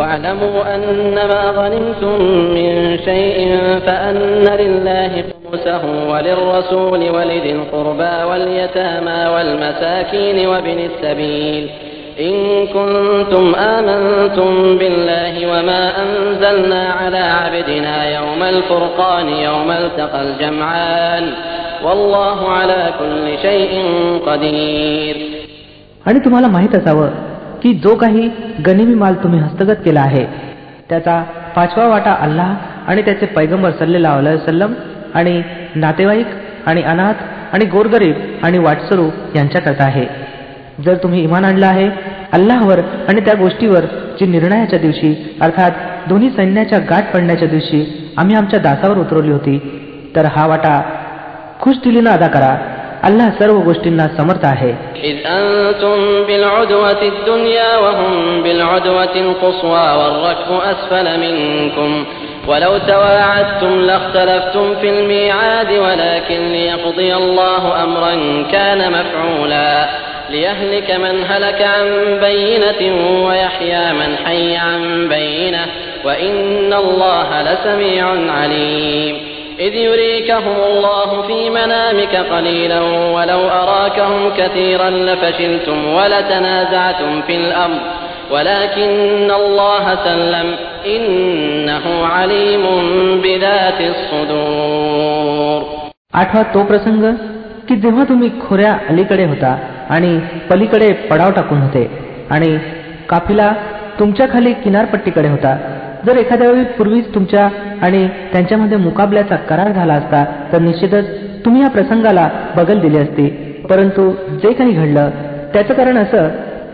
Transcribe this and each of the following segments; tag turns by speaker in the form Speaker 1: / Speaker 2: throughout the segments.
Speaker 1: واعلموا أنما غنمتم من شيء فأن لله خمسه وللرسول ولذي القربى واليتامى والمساكين وابن السبيل إن كنتم آمنتم بالله وما أنزلنا على عبدنا يوم الفرقان يوم التقى الجمعان والله على كل شيء قدير.
Speaker 2: आणि तुम्हाला माहित असावं की जो काही गनिमी माल तुम्ही हस्तगत केला आहे त्याचा 5वा वाटा अल्लाह आणि त्याचे पैगंबर सल्लल्लाहु अलैहि वसल्लम आणि नातेवाईक आणि अनाथ आणि गोरगरीब आणि वाटसरू यांच्याकरता आहे. जर तुम्ही इमान आणलं आहे अल्लाहवर आणि त्या गोष्टीवर जी निर्णयाच्या दिवशी अर्थात दोन्ही सैन्याच्या गाठ पडण्याच्या दिवशी आम्ही आमच्या दासावर उतरवली होती तर हा वाटा खुशदिलीनं अदा करा. अल्लाह सर्व गोष्टींना समर्थ आहे.
Speaker 1: إذ أنتم بالعدوة الدنيا وهم بالعدوة القصوى والركب أسفل منكم ولو تواعدتم لاختلفتم في الميعاد ولكن ليقضي الله أمرا كان مفعولا ليهلك من هلك عن بينة ويحيى من حي عن بينة وإن الله لسميع عليم. إذ يريكهم الله في منامك قليلا ولو أراكهم كثيرا لفشلتم ولتنازعتم في الأمر ولكن الله سلم إنه عليم بذات الصدور.
Speaker 2: 8वा तो प्रसंग की जेव्हा तुम्ही खोऱ्या अलीकडे होता आणि पलीकडे पडाव टाकून होते आणि काफिला तुमच्या खाली किनारपट्टीकडे होता. जर एखाद्या वेळी पूर्वीच तुमच्या आणि त्यांच्यामध्ये मुकाबल्याचा करार झाला असता तर निश्चितच तुम्ही या प्रसंगाला बगल दिली असती. परंतु जे काही घडलं त्याचं कारण असं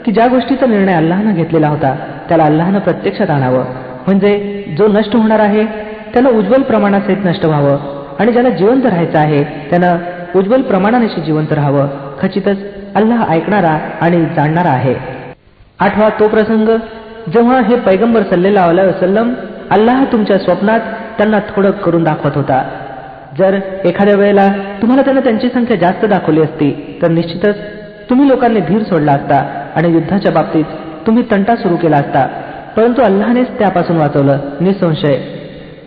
Speaker 2: की ज्या गोष्टीचा निर्णय अल्लाहनं घेतलेला होता त्याला अल्लाहनं प्रत्यक्षात आणावं. म्हणजे जो नष्ट होणार आहे त्यानं उज्ज्वल प्रमाणासहित नष्ट व्हावं आणि ज्याला जिवंत राहायचं आहे त्यानं उज्ज्वल प्रमाणानेशी जिवंत राहावं. खचितच अल्लाह ऐकणारा आणि जाणणारा आहे. 8वा तो प्रसंग जेव्हा हे पैगंबर सल्लल्लाहु अलैहि वसल्लम अल्लाह तुमच्या स्वप्नात त्यांना थोडं करून दाखवत होता. जर एखाद्या वेळेला तुम्हाला त्यानं त्यांची संख्या जास्त दाखवली असती तर निश्चितच तुम्ही लोकांनी धीर सोडला असता आणि युद्धाच्या बाबतीत तुम्ही तंटा सुरू केला असता. परंतु अल्लाहनेच त्यापासून वाचवलं. निसंशय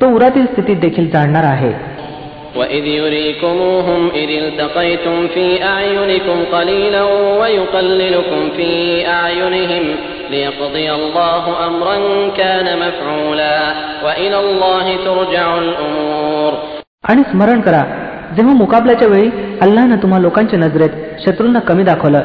Speaker 2: तो उरातील स्थितीत देखील जाणणार आहे.
Speaker 1: وَإِذْ يُرِيكُمُوهُمْ إِذِ الْتَقَيْتُمْ فِي أَعْيُنِكُمْ قَلِيلًا وَيُقَلِّلُكُمْ فِي أَعْيُنِهِمْ لِيَقْضِيَ اللَّهُ أَمْرًا كَانَ مَفْعُولًا وَإِلَى اللَّهِ تُرْجَعُ الْأُمُورُ.
Speaker 2: आणि स्मरण करा जेव्हा मुकाबल्याच्या वेळी अल्लाहनं तुम्हा लोकांच्या नजरेत शत्रूंना कमी दाखवलं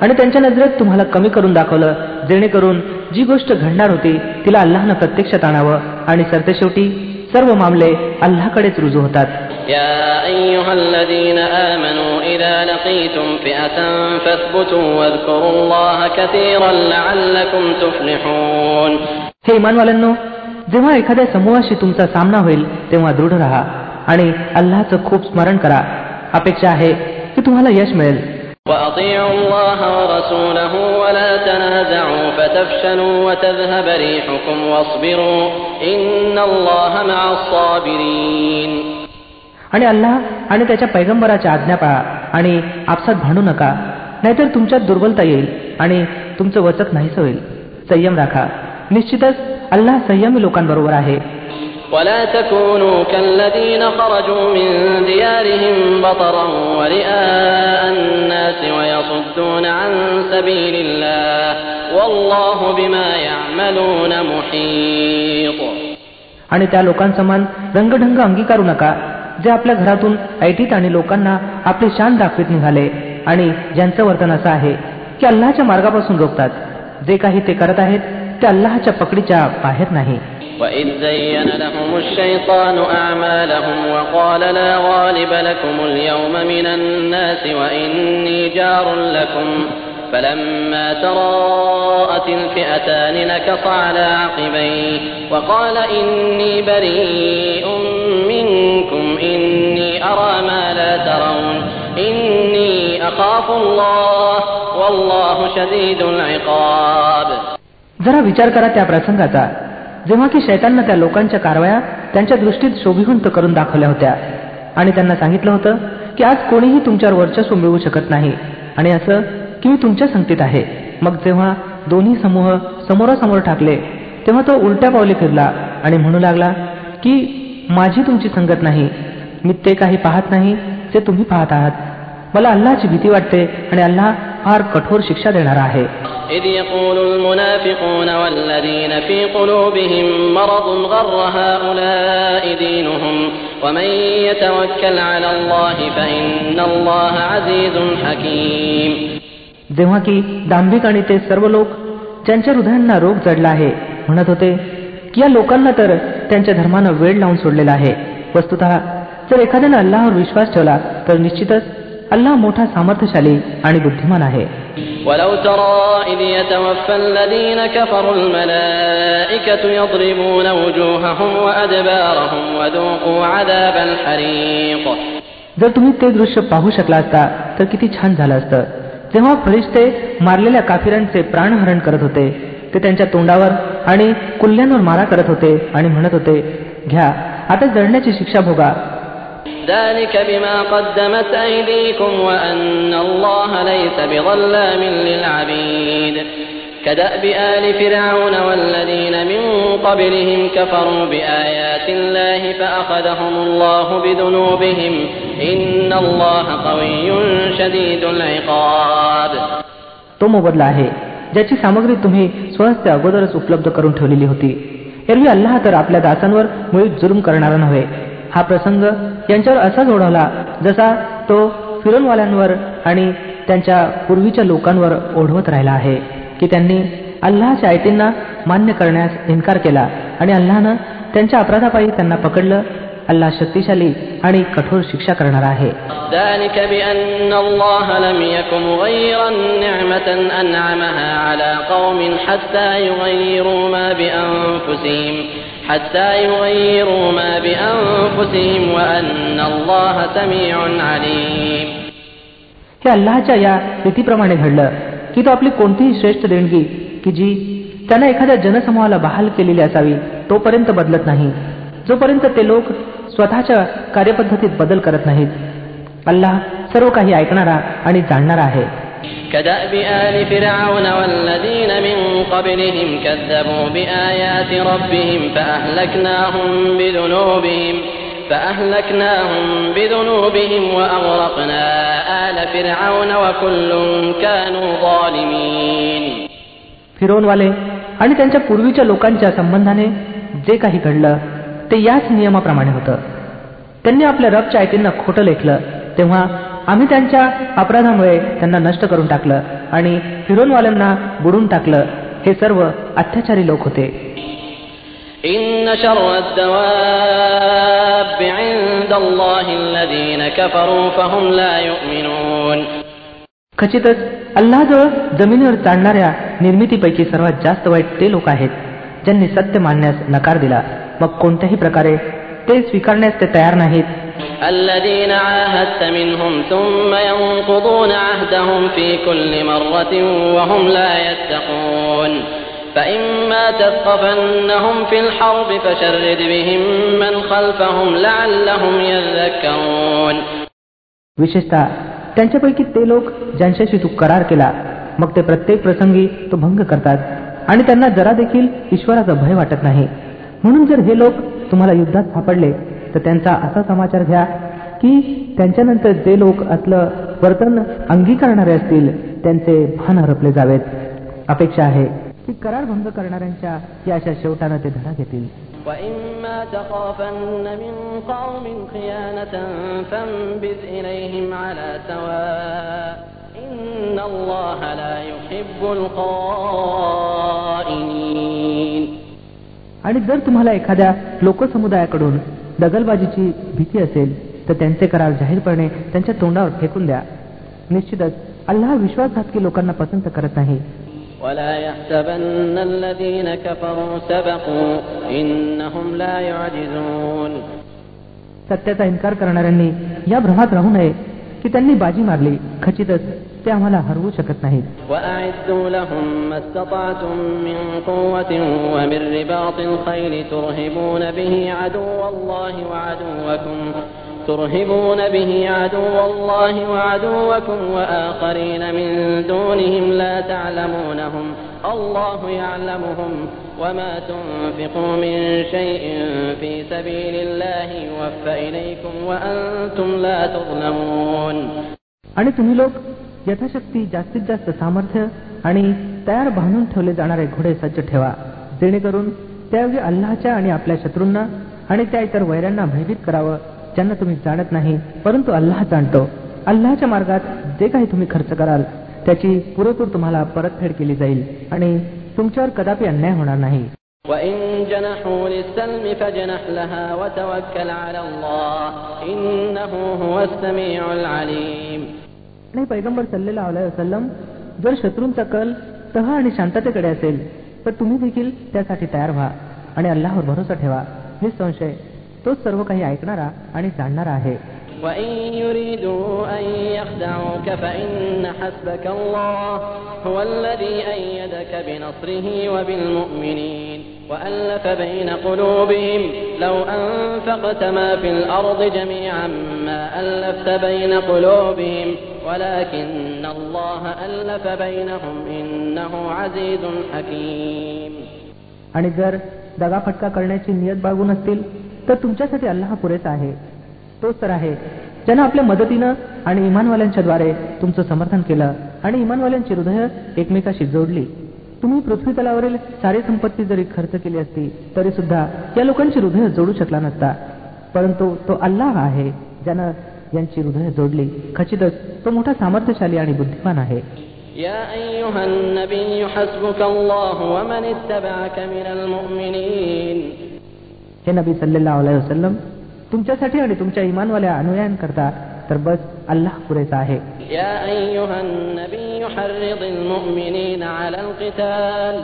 Speaker 2: आणि त्यांच्या नजरेत तुम्हाला कमी करून दाखवलं जेणेकरून जी गोष्ट घडणार होती तिला अल्लाहनं प्रत्यक्षात आणावं आणि सरतेशेवटी सर्व मामले अल्लाहकडेच रुजू होतात.
Speaker 1: يا أيها الذين آمنوا إذا لقيتم فئة فاثبتوا واذكروا الله كثيرا لعلكم تفلحون.
Speaker 2: हे इमानवाल्यांनो जेव्हा एखाद्या समूहाशी तुमचा सामना होईल तेव्हा दृढ राहा आणि अल्लाहचं खूप स्मरण करा. अपेक्षा आहे की तुम्हाला यश मिळेल.
Speaker 1: وأطيعوا الله ورسوله ولا تنازعوا فتفشلوا وتذهب ريحكم واصبروا إن الله مع الصابرين.
Speaker 2: आणि अल्लाह आणि त्याच्या पैगंबराच्या आज्ञा पाळा आणि आपसात भांडू नका नाहीतर तुमच्यात दुर्बलता येईल आणि तुमचं वचक नाहीसं होईल. संयम राखा. निश्चितच अल्लाह संयमी लोकांबरोबर आहे.
Speaker 1: ولا تكونوا كالذين خرجوا من ديارهم بطرا ورئاء الناس ويصدون عن سبيل الله والله بما يعملون محيط.
Speaker 2: आणि त्या लोकांसमान रंगढंग अंगीकारू नका जे आपल्या घरातून ऐटीत आणि लोकांना आपली शान दाखवित निघाले आणि ज्यांचं वर्तन असं आहे की अल्लाहच्या मार्गापासून रोखतात. जे काही ते करत आहेत ते अल्लाहच्या पकडीच्या बाहेर नाही.
Speaker 1: وَإِذْ زَيَّنَ لَهُمُ الشَّيْطَانُ أَعْمَالَهُمْ وَقَالَ لَا غَالِبَ لَكُمُ الْيَوْمَ مِنَ النَّاسِ وَإِنِّي جَارٌ لَكُمْ فَلَمَّا تَرَاءَتِ الْفِئَتَانِ نَكَصَ عَلَى عَقِبَيْهِ وَقَالَ إِنِّي بَرِيءٌ مِنكُمْ إِنِّي أَرَى مَا لَا تَرَوْنَ إِنِّي أَخَافُ اللَّهَ وَاللَّهُ شَدِيدُ الْعِقَابِ.
Speaker 2: जरा विचार करा त्या प्रसंगाचा जेव्हा की शैताननं त्या लोकांच्या कारवाया त्यांच्या दृष्टीत शोभिवंत करून दाखवल्या होत्या आणि त्यांना सांगितलं होतं की आज कोणीही तुमच्यावर वर्चस्व मिळवू शकत नाही आणि असं की मी तुमच्या संगतीत आहे. मग जेव्हा दोन्ही समूह समोरासमोर ठाकले तेव्हा तो उलट्या पावली फिरला आणि म्हणू लागला की माझी तुमची संगत नाही, मी ते काही पाहत नाही जे तुम्ही पाहत आहात. मला अल्लाहची भीती वाटते आणि अल्लाह फार कठोर शिक्षा देणारा आहे.
Speaker 1: إذ يقول المنافقون والذين في قلوبهم مرض غر هؤلاء دينهم ومن يتوكل على الله فإن الله عزيز حكيم.
Speaker 2: जेव्हा की दांभिक आणि ते सर्व लोक ज्यांच्या हृदयांना रोग जडला आहे म्हणत होते की या लोकांना तर त्यांच्या धर्मानं वेळ लावून सोडलेला आहे. वस्तुतः जर एखाद्यानं अल्लाहवर विश्वास ठेवला तर निश्चितच अल्लाह मोठा सामर्थ्यशाली आणि बुद्धिमान आहे.
Speaker 1: ولو ترى إذ يتوفى الذين كفروا الملائكة يضربون وجوههم وأدبارهم وذوقوا عذاب الحريق.
Speaker 2: जर तुम्ही ते दृश्य पाहू शकला असता तर किती छान झालं असतं. जेव्हा फरिश्ते मारलेल्या काफिरांचे प्राणहरण करत होते ते त्यांच्या तोंडावर आणि कुल्ल्यांवर मारा करत होते आणि म्हणत होते, घ्या आता जळण्याची शिक्षा भोगा.
Speaker 1: ذلك بما قدمت أيديكم وأن الله ليس بظلام للعبيد. كدأب آل فرعون والذين من قبلهم كفروا بآيات الله فأخذهم الله بذنوبهم إن الله قوي شديد العقاب.
Speaker 2: तो मोबदला आहे ज्याची सामग्री तुम्ही स्वहस्ते अगोदरच उपलब्ध करून ठेवलेली होती. एरवी अल्लाह तर आपल्या दासांवर मुळीच जुलूम करणारा नव्हे. हा प्रसंग यांच्यावर असा ओढवला जसा तो फिरौनवाल्यांवर आणि त्यांच्या पूर्वीच्या लोकांवर ओढवत राहिला आहे की त्यांनी अल्लाहच्या आयतींना मान्य करण्यास इन्कार केला आणि अल्लाहनं त्यांच्या अपराधापायी त्यांना पकडलं. अल्लाह शक्तिशाली आणि कठोर शिक्षा करणार आहे.
Speaker 1: ذلك بأن الله لم يكن مغيرا نعمة أنعمها على قوم حتى يغيروا ما بأنفسهم وأن الله سميع عليم.
Speaker 2: हे अल्लाहच्या या रीतीप्रमाणे घडलं की तो आपली कोणतीही श्रेष्ठ देणगी की जी त्याने एखाद्या जनसमूहाला बहाल केलेली असावी तोपर्यंत बदलत नाही, जोपर्यंत ते लोक स्वतःच्या कार्यपद्धतीत बदल करत नाहीत. अल्लाह सर्व काही ऐकणारा आणि जाणणारा आहे.
Speaker 1: كدأب آل فرعون والذين من قبلهم كذبوا بآيات ربهم فأهلكناهم بذنوبهم وأغرقنا آل فرعون وكل كانوا ظالمين.
Speaker 2: फिरौनवाले आणि त्यांच्या पूर्वीच्या लोकांच्या संबंधाने जे काही घडलं ते याच नियमाप्रमाणे होतं. त्यांनी आपल्या रबच्या आयतींना खोटं लेखलं तेव्हा आम्ही त्यांच्या अपराधामुळे त्यांना नष्ट करून टाकलं आणि फिरौनवाल्यांना बुडून टाकलं. हे सर्व अत्याचारी लोक होते.
Speaker 1: إن شر الدواب عند الله الذين كفروا فهم لا يؤمنون.
Speaker 2: खचितच अल्लाहजवळ जमिनीवर चालणाऱ्या निर्मितीपैकी सर्वात जास्त वाईट ते लोक आहेत ज्यांनी सत्य मानण्यास नकार दिला, मग कोणत्याही प्रकारे ते स्वीकारण्यास ते तयार नाहीत.
Speaker 1: الذين عاهدت منهم ثم ينقضون عهدهم في كل مرة وهم لا يتقون. فإما تثقفنهم في الحرب فشرد بهم من خلفهم لعلهم يذكرون.
Speaker 2: विशेषतः त्यांच्यापैकी ते लोक ज्यांच्याशी तू करार केला मग ते प्रत्येक प्रसंगी तो भंग करतात आणि त्यांना जरा देखील ईश्वराचा भय वाटत नाही. म्हणून जर हे लोक तुम्हाला युद्धात सापडले तर त्यांचा असा समाचार घ्या की त्यांच्यानंतर जे लोक असलं वर्तन अंगीकारणारे असतील त्यांचे भान हरपले जावेत. अपेक्षा आहे की करार भंग करणाऱ्यांच्या या अशा शेवटानं ते धडा घेतील.
Speaker 1: وَإِمَّا تَخَافَنَّ مِنْ قَوْمٍ خِيَانَةً فَانبِذْ إِلَيْهِمْ عَلَى سَوَاءٍ إِنَّ اللَّهَ لَا يُحِبُّ الْخَائِنِينَ.
Speaker 2: आणि जर तुम्हाला एखाद्या लोकसमुदायाकडून दगलबाजीची भीती असेल तर त्यांचे करार जाहीरपणे त्यांच्या तोंडावर फेकून द्या. निश्चितच अल्लाह विश्वासघातकी लोकांना पसंत करत नाही.
Speaker 1: ولا يحسبن الذين كفروا سبقوا إنهم لا يعجزون.
Speaker 2: सत्याचा इन्कार करणाऱ्यांनी या भ्रमात राहू नये की त्यांनी बाजी मारली, खचितच ते आम्हाला हरवू शकत नाहीत.
Speaker 1: وأعدوا لهم ما استطعتم من قوة ومن رباط الخيل ترهبون به عدو الله وعدوكم ترهبون به عدو الله وعدوكم وآخرين من دونهم لا تعلمونهم الله يعلمهم وما تنفقوا من شيء في سبيل الله يوفى إليكم وأنتم لا تظلمون.
Speaker 2: आणि तुम्ही लोक यथाशक्ती जास्तीत जास्त सामर्थ्य आणि तयार बांधून ठेवले जाणारे घोडे सज्ज ठेवा, जेणेकरून त्याऐवजी अल्लाहच्या आणि आपल्या शत्रूंना आणि त्या इतर वैऱ्यांना भयभीत करावं, ज्यांना तुम्ही जाणत नाही, परंतु अल्लाह जाणतो. अल्लाहच्या मार्गात जे काही तुम्ही खर्च कराल त्याची पुरेपूर तुम्हाला परतफेड केली जाईल आणि तुमच्यावर कदापि अन्याय होणार नाही.
Speaker 1: وَإِن جَنَحُوا لِلسَّلْمِ فَاجْنَحْ لَهَا وَتَوَكَّلْ عَلَى اللَّهِ إِنَّهُ هُوَ السَّمِيعُ الْعَلِيمُ.
Speaker 2: आणि पैगंबर सल्लल्लाहु अलैहि वसल्लम, जर शत्रूंचा कल तह आणि शांततेकडे असेल तर तुम्ही देखील त्यासाठी तयार व्हा आणि अल्लाहवर भरोसा ठेवा. निसंशय तोच सर्व काही ऐकणारा आणि जाणणारा आहे.
Speaker 1: وَإِن يُرِيدُوا أَن يَخْدَعُوكَ فَإِنَّ حَسْبَكَ اللَّهُ هُوَ الَّذِي أَيَّدَكَ بِنَصْرِهِ وَبِالْمُؤْمِنِينَ وَأَلَّفَ بَيْنَ قُلُوبِهِمْ لَوْ أَنفَقْتَ مَا فِي الْأَرْضِ جَمِيعًا مَا أَلَّفْتَ بَيْنَ قُلُوبِهِمْ وَلَكِنَّ اللَّهَ أَلَّفَ بَيْنَهُمْ إِنَّهُ عَزِيزٌ حَكِيمٌ.
Speaker 2: आणि जर दगाफटका करण्याची नियत बाळगून असतील तर तुमच्यासाठी अल्लाह पुरेसा आहे. तोच तर आहे ज्यानं आपल्या मदतीनं आणि इमानवाल्यांच्या द्वारे तुमचं समर्थन केलं आणि इमानवाल्यांची हृदय एकमेकाशी जोडली. तुम्ही पृथ्वी तलावरील सारी संपत्ती जरी खर्च केली असती तरी सुद्धा या लोकांची हृदय जोडू शकला नसता, परंतु तो अल्लाह आहे ज्यानं यांची हृदय जोडली. खचितच तो मोठा सामर्थ्यशाली आणि बुद्धिमान आहे.
Speaker 1: يا أيها النبي حسبك الله ومن اتبعك من المؤمنين.
Speaker 2: हे नबी सल्लल्लाहु अलैहि वसल्लम, तुमच्यासाठी आणि तुमच्या इमानवाल्या अनुयायांकरता तर बस अल्लाह पुरेसा आहे.
Speaker 1: يا أيها النبي حرض المؤمنين على القتال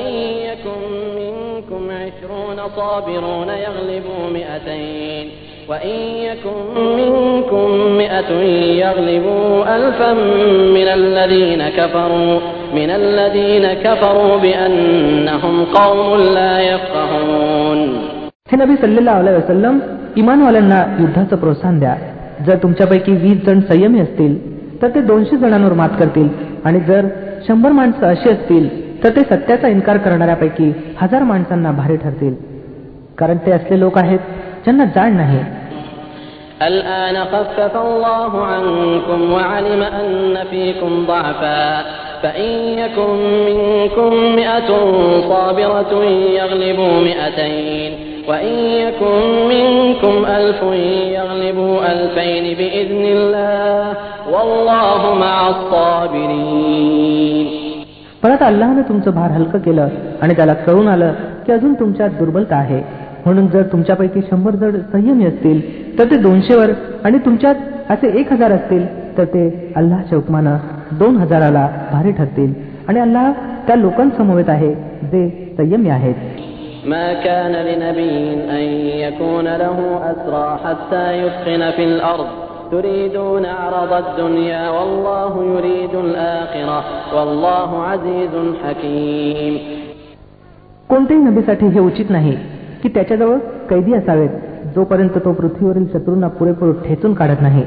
Speaker 1: إن يكن منكم 20 صابرون يغلبوا 200 وإن يكن منكم 100 يغلبوا 1000 من الذين كفروا بأنهم قوم لا يفقهون.
Speaker 2: हे नबी सल्लल्लाहु अलैहि वसल्लम, इमानवाल्यांना युद्धाचं प्रोत्साहन द्या. जर तुमच्यापैकी 20 जण संयमी असतील तर ते 200 जणांवर मात करतील आणि जर 100 माणसं अशी असतील तर ते सत्याचा इन्कार करणाऱ्यापैकी 1000 माणसांना भारी ठरतील. कारण ते असले लोक आहेत ज्यांना जाण नाही.
Speaker 1: الآن خفف الله عنكم وعلم أن فيكم ضعفا فإن يكن منكم 100 صابرة يغلبوا 200 وإن يكن منكم 1000 يغلبوا 2000 بإذن الله والله مع الصابرين.
Speaker 2: परत अल्लाहने तुमचं भार हलकं केलं आणि त्याला कळून आलं की अजून तुमच्यात दुर्बलता आहे. म्हणून जर तुमच्यापैकी 100 जण संयमी असतील तर ते 200 वर आणि तुमच्यात असे 1000 असतील तर ते अल्लाहच्या हुकमानं 2000ला भारी ठरतील आणि अल्लाह त्या लोकांसमवेत आहे जे संयमी आहेत.
Speaker 1: ما كان لنبي أن يكون له أسرى حتى يثخن في الأرض تريدون عرض الدنيا والله يريد الآخرة والله عزيز حكيم.
Speaker 2: कोणत्याही नबीसाठी हे उचित नाही की त्याच्याजवळ कैदी असावेत जोपर्यंत तो पृथ्वीवरील शत्रूंना पुरेपूर ठेचून काढत नाही.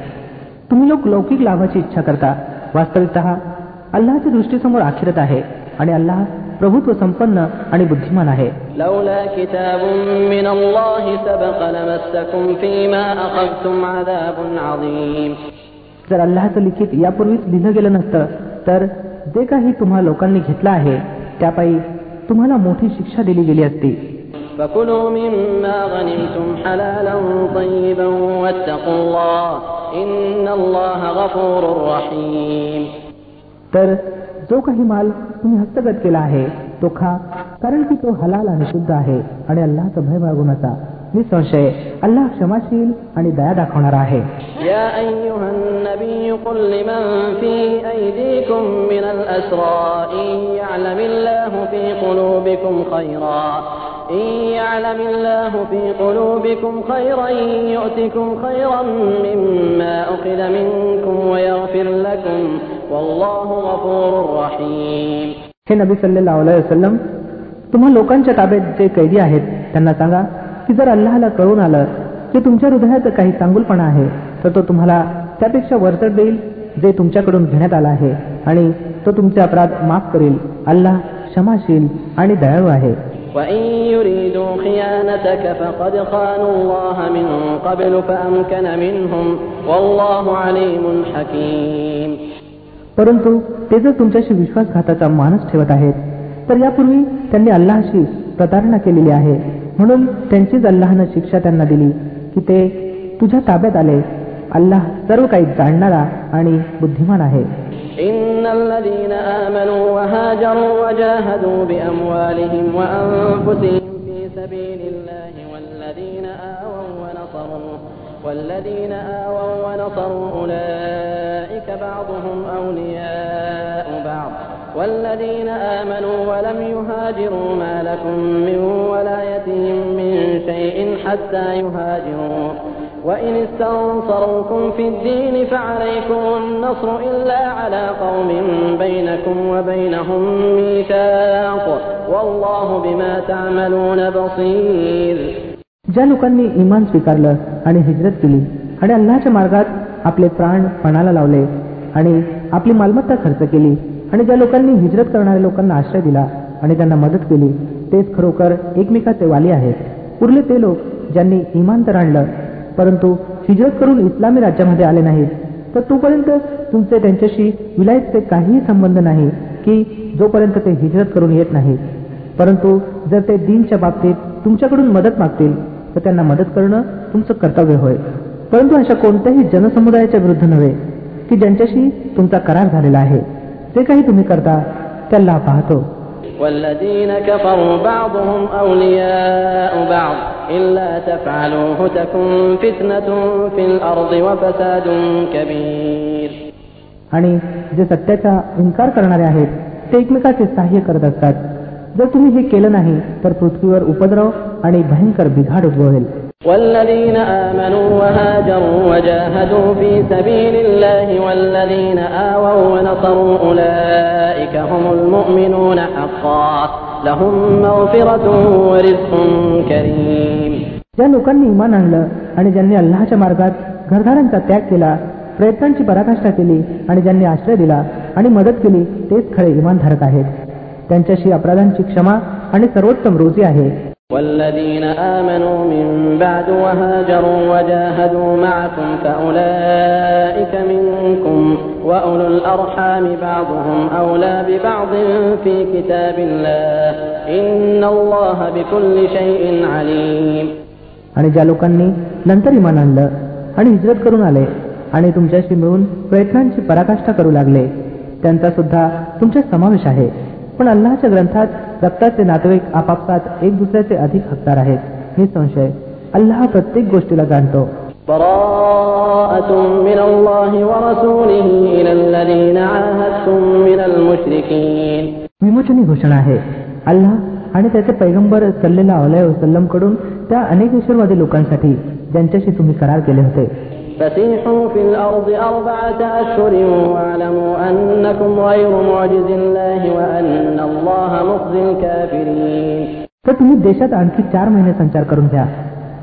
Speaker 2: तुम्ही लोक लौकिक लाभाची इच्छा करता. वास्तविकतः अल्लाहच्या दृष्टीसमोर आखिरत आहे आणि अल्लाह प्रभुत्व संपन्न आणि बुद्धिमान आहे.
Speaker 1: لولا كتاب من الله سبق لمسكم فيما أخذتم عذاب عظيم.
Speaker 2: जर अल्लाहचं लिखित यापूर्वीच लिहिलं गेलं नसतं तर जे काही तुम्हा लोकांनी घेतलं आहे त्यापायी तुम्हाला मोठी शिक्षा दिली गेली असती.
Speaker 1: فكلوا مما غنمتم حلالا طيبا واتقوا الله إن الله غفور رحيم.
Speaker 2: तर जो काही माल तुम्ही हस्तगत केला आहे तो खा, कारण की तो हलाल आणि शुद्ध आहे आणि अल्लाहचा भय बाळगून असा. निसंशय अल्लाह क्षमाशील आणि दया दाखवणारा आहे.
Speaker 1: يا أيها النبي قل لمن في أيديكم من الأسرى إن يعلم الله في قلوبكم خيرا يؤتكم خيرا مما أخذ منكم ويغفر لكم والله غفور رحيم.
Speaker 2: हे नबी सल्लल्लाहु अलैहि वसल्लम, तुम्हा लोकांच्या ताब्यात जे कैदी आहेत त्यांना सांगा की जर अल्लाहला कळून आलं की तुमच्या हृदयात काही चांगुलपणा आहे तर तो तुम्हाला त्यापेक्षा वरचढ देईल जे तुमच्याकडून घेण्यात आला आहे, आणि तो तुमचे अपराध माफ करेल. अल्लाह क्षमाशील आणि दयाळू आहे.
Speaker 1: وَإِن يُرِيدُوا خِيَانَتَكَ فَقَدْ خَانُوا اللَّهَ مِن قَبْلُ فَأَمْكَنَ مِنْهُمْ وَاللَّهُ عَلِيمٌ حَكِيمٌ.
Speaker 2: परंतु ते जर तुमच्याशी विश्वासघाताचा मानस ठेवत आहेत तर यापूर्वी त्यांनी अल्लाहशी प्रतारणा केलेली आहे, म्हणून त्यांचीच अल्लाहनं शिक्षा त्यांना दिली की ते तुझ्या ताब्यात आले. अल्लाह सर्व काही जाणणारा आणि बुद्धिमान आहे.
Speaker 1: إن الذين آمنوا وهاجروا وجاهدوا بأموالهم وأنفسهم في سبيل الله والذين آووا ونصروا أولئك بعضهم أولياء بعض والذين آمنوا ولم يهاجروا ما لكم من ولايتهم من شيء حتى يهاجروا وإن استنصروكم في الدين فعليكم النصر إلا على قوم بينكم وبينهم ميثاق والله بما تعملون بصير.
Speaker 2: ज्या लोकांनी ईमान स्वीकारलं आणि हिजरत केली आणि अल्लाहच्या मार्गात आपले प्राण पणाला लावले आणि आपली मालमत्ता खर्च केली आणि ज्या लोकांनी हिजरत करणाऱ्या लोकांना आश्रय दिला आणि त्यांना मदत केली तेच खरोखर एकमेकाचे वाली आहेत. उरले ते लोक ज्यांनी ईमान तर आणलं परंतु हिजरत करून इस्लामी राज्यामध्ये आले नाहीत तर तोपर्यंत तुमचे त्यांच्याशी विलायतचे काहीही संबंध नाही की जोपर्यंत ते हिजरत करून येत नाहीत. परंतु जर ते दीनच्या बाबतीत तुमच्याकडून मदत मागतील तर त्यांना मदत करणं तुमचं कर्तव्य होय, परंतु अशा कोणत्याही जनसमुदायाच्या विरुद्ध नव्हे की ज्यांच्याशी तुमचा करार झालेला आहे. जे काही तुम्ही करता त्याला पाहतो.
Speaker 1: والذين كفروا بعضهم أولياء بعض إلا تفعلوه تكن فتنة في الأرض وفساد كبير.
Speaker 2: आणि जे सत्याचा इन्कार करणारे आहेत ते एकमेकाचे सहाय्य करत असतात. जर तुम्ही हे केलं नाही तर पृथ्वीवर उपद्रव आणि भयंकर बिघाड उद्भवेल.
Speaker 1: والذين آمنوا وهاجروا وجاهدوا في سبيل الله والذين آووا ونصروا أولئك هم المؤمنون حقا لهم مغفرة ورزق كريم.
Speaker 2: ज्या लोकांनी ईमान आणलं आणि ज्यांनी अल्लाहच्या मार्गात घरदारांचा त्याग केला, प्रयत्नांची पराकाष्ठा केली आणि ज्यांनी आश्रय दिला आणि मदत केली तेच खरे इमानधारक आहेत. त्यांच्याशी अपराधांची क्षमा आणि सर्वोत्तम रोजी आहे.
Speaker 1: والذين آمنوا من بعد وهاجروا وجاهدوا معكم فأولئك منكم وأولو الأرحام بعضهم أولى ببعض في كتاب الله إن الله بكل شيء عليم.
Speaker 2: आणि ज्या लोकांनी नंतर ईमान आणलं आणि हिजरत करून आले आणि तुमच्याशी मिळून प्रयत्नांची पराकाष्ठा करू लागले त्यांचा सुद्धा तुमच्या समावेश आहे. पण अल्लाहच्या ग्रंथात रक्ताचे नातेवाईक आपापसात एक दुसऱ्याचे अधिक हकदार आहेत. निसंशय अल्लाह प्रत्येक गोष्टीला जाणतो.
Speaker 1: बराअतुम मिनल्लाहि व रसूलिही इलल्लज़ीना आहादतुम मिनल मुश्रिकीन.
Speaker 2: विमोचनी घोषणा आहे अल्लाह आणि त्याचे पैगंबर सल्लल्लाहु अलैहि वसल्लम कडून त्या अनेक ईश्वरवादी लोकांसाठी ज्यांच्याशी तुम्ही करार केले होते.
Speaker 1: فسيحوا في الأرض 4 أشهر واعلموا أنكم غير معجز الله وأن الله مخزي الكافرين.
Speaker 2: तर तुम्ही देशात आणखी 4 महिने संचार करून घ्या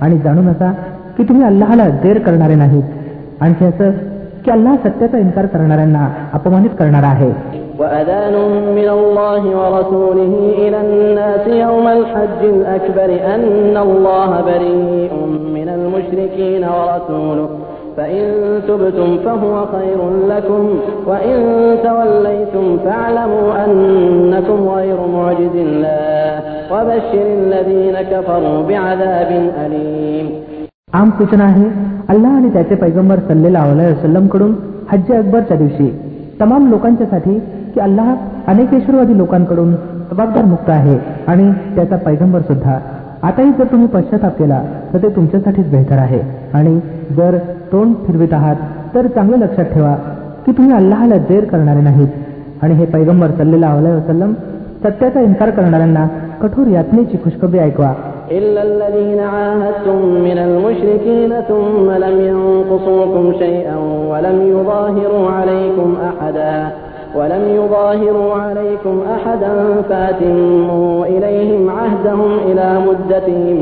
Speaker 2: आणि जाणून असा की तुम्ही अल्लाहला देर करणारे नाहीत. आणखी असं की अल्लाह सत्याचा इन्कार करणाऱ्यांना अपमानित करणारा आहे.
Speaker 1: وأذان من الله ورسوله إلى الناس يوم الحج الأكبر أن الله بريء من المشركين ورسوله فإن تبتم فهو خير لكم وإن توليتم فاعلموا أنكم غير معجز الله وبشر الذين كفروا بعذاب أليم.
Speaker 2: आम सूचना आहे अल्लाह आणि त्याचे पैगंबर सल्लल्लाहु अलैहि वसल्लम कडून हज्ज अकबरच्या दिवशी तमाम लोकांच्यासाठी की अल्लाह अनेकेश्वरवादी लोकांकडून जबाबदार मुक्त आहे आणि त्याचा पैगंबर सुद्धा. आताही जर तुम्ही पश्चाताप केला तर ते तुमच्यासाठीच बेहतर आहे आणि जर तोंड फिरवित आहात तर चांगलं लक्षात ठेवा की तुम्ही अल्लाहला देर करणारे नाहीत आणि हे पैगंबर सल्लल्लाहु अलैहि वसल्लम सत्याचा इन्कार करणाऱ्यांना कठोर यातनेची खुशखबरी ऐकवा.
Speaker 1: إلا الذين عاهدتم من المشركين ثم لم ينقصوكم شيئا ولم يظاهروا عليكم أحدا ولم يظاهروا عليكم أحدا فأتموا إليهم عهدهم إلى مدتهم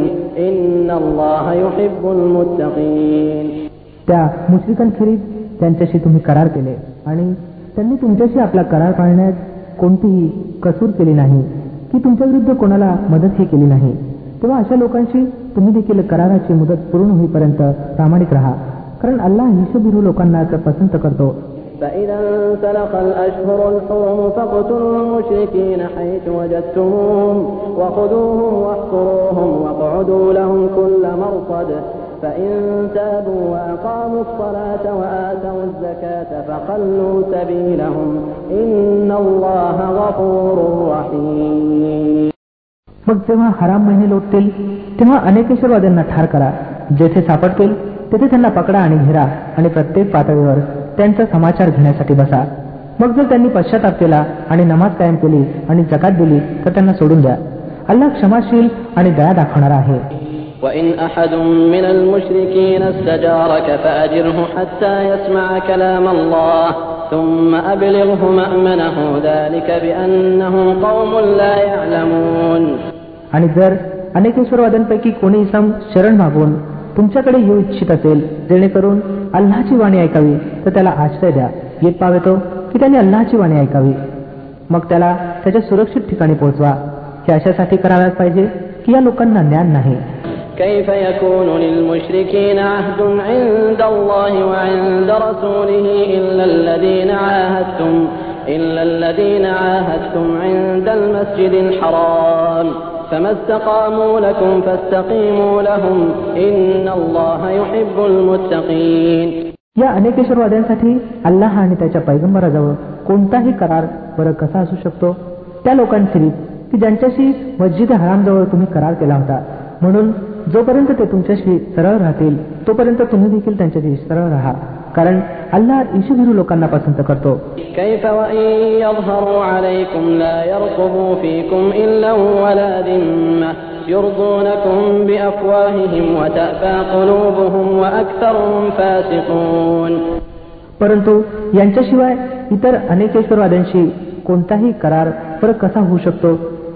Speaker 1: إن الله يحب المتقين.
Speaker 2: त्या मुश्रिकांखेरीज त्यांच्याशी तुम्ही करार केले आणि त्यांनी तुमच्याशी आपला करार पाळण्यात कोणतीही कसूर केली नाही की तुमच्या विरुद्ध कोणाला मदतही केली नाही, तेव्हा अशा लोकांशी तुम्ही देखील कराराची मुदत पूर्ण होईपर्यंत प्रामाणिक राहा, कारण अल्लाह हिशोबिरू लोकांना पसंत करतो.
Speaker 1: فإذا انسلخ الأشهر الحرم فاقتلوا المشركين حيث وجدتموهم وخذوهم واحصروهم واقعدوا لهم كل مرصد فإن تابوا وأقاموا الصلاة وآتوا الزكاة فخلوا سبيلهم إن الله غفور رحيم.
Speaker 2: मग जेव्हा हराम महिने लोटतील तेव्हा अनेकेश्वरवाद्यांना ठार करा, जेथे सापडतील तेथे त्यांना पकडा आणि घेरा आणि प्रत्येक पातळीवर त्यांचा समाचार घेण्यासाठी बसा. मग जर त्यांनी पश्चाताप केला आणि नमाज कायम केली आणि जकात दिली तर त्यांना सोडून द्या. अल्लाह क्षमाशील आणि दया दाखवणारा आहे.
Speaker 1: وإن أحد من المشركين استجارك فأجره حتى يسمع كلام الله ثم أبلغه مأمنه ذلك بأنهم قوم لا يعلمون.
Speaker 2: आणि जर अनेकेश्वरवाद्यांपैकी कोणी इसम शरण मागून तुमच्याकडे येऊ इच्छित असेल जेणेकरून अल्लाहची वाणी ऐकावी तर त्याला आश्रय द्या. येत पावेतो की त्यांनी अल्लाहची वाणी ऐकावी, मग त्याला त्याच्या सुरक्षित ठिकाणी पोहोचवा. हे अशासाठी करायलाच पाहिजे की या लोकांना ज्ञान नाही.
Speaker 1: كيف يكون للمشركين عهد عند الله وعند رسوله إلا الذين عاهدتم عند المسجد الحرام فما استقاموا لكم فاستقيموا لهم إن الله يحب المتقين.
Speaker 2: या अनेकेश्वरवाद्यांसाठी अल्लाह आणि त्याच्या पैगंबराजवळ कोणताही करार बरं कसा असू शकतो? त्या लोकांखेरीज की ज्यांच्याशी मस्जिद हरामजवळ तुम्ही करार केला होता. म्हणून जोपर्यंत ते तुमच्याशी सरळ राहतील तोपर्यंत तुम्ही देखील त्यांच्याशी सरळ राहा, कारण अल्लाह ईशभिरू लोकांना पसंत करतो.
Speaker 1: كيف وإن يظهروا عليكم لا يرقبوا فيكم إلا ولا ذمة يرضونكم بأفواههم وتأبى قلوبهم وأكثرهم فاسقون.
Speaker 2: परंतु यांच्याशिवाय इतर अनेकेश्वरवाद्यांशी कोणताही करार फरक कसा होऊ शकतो,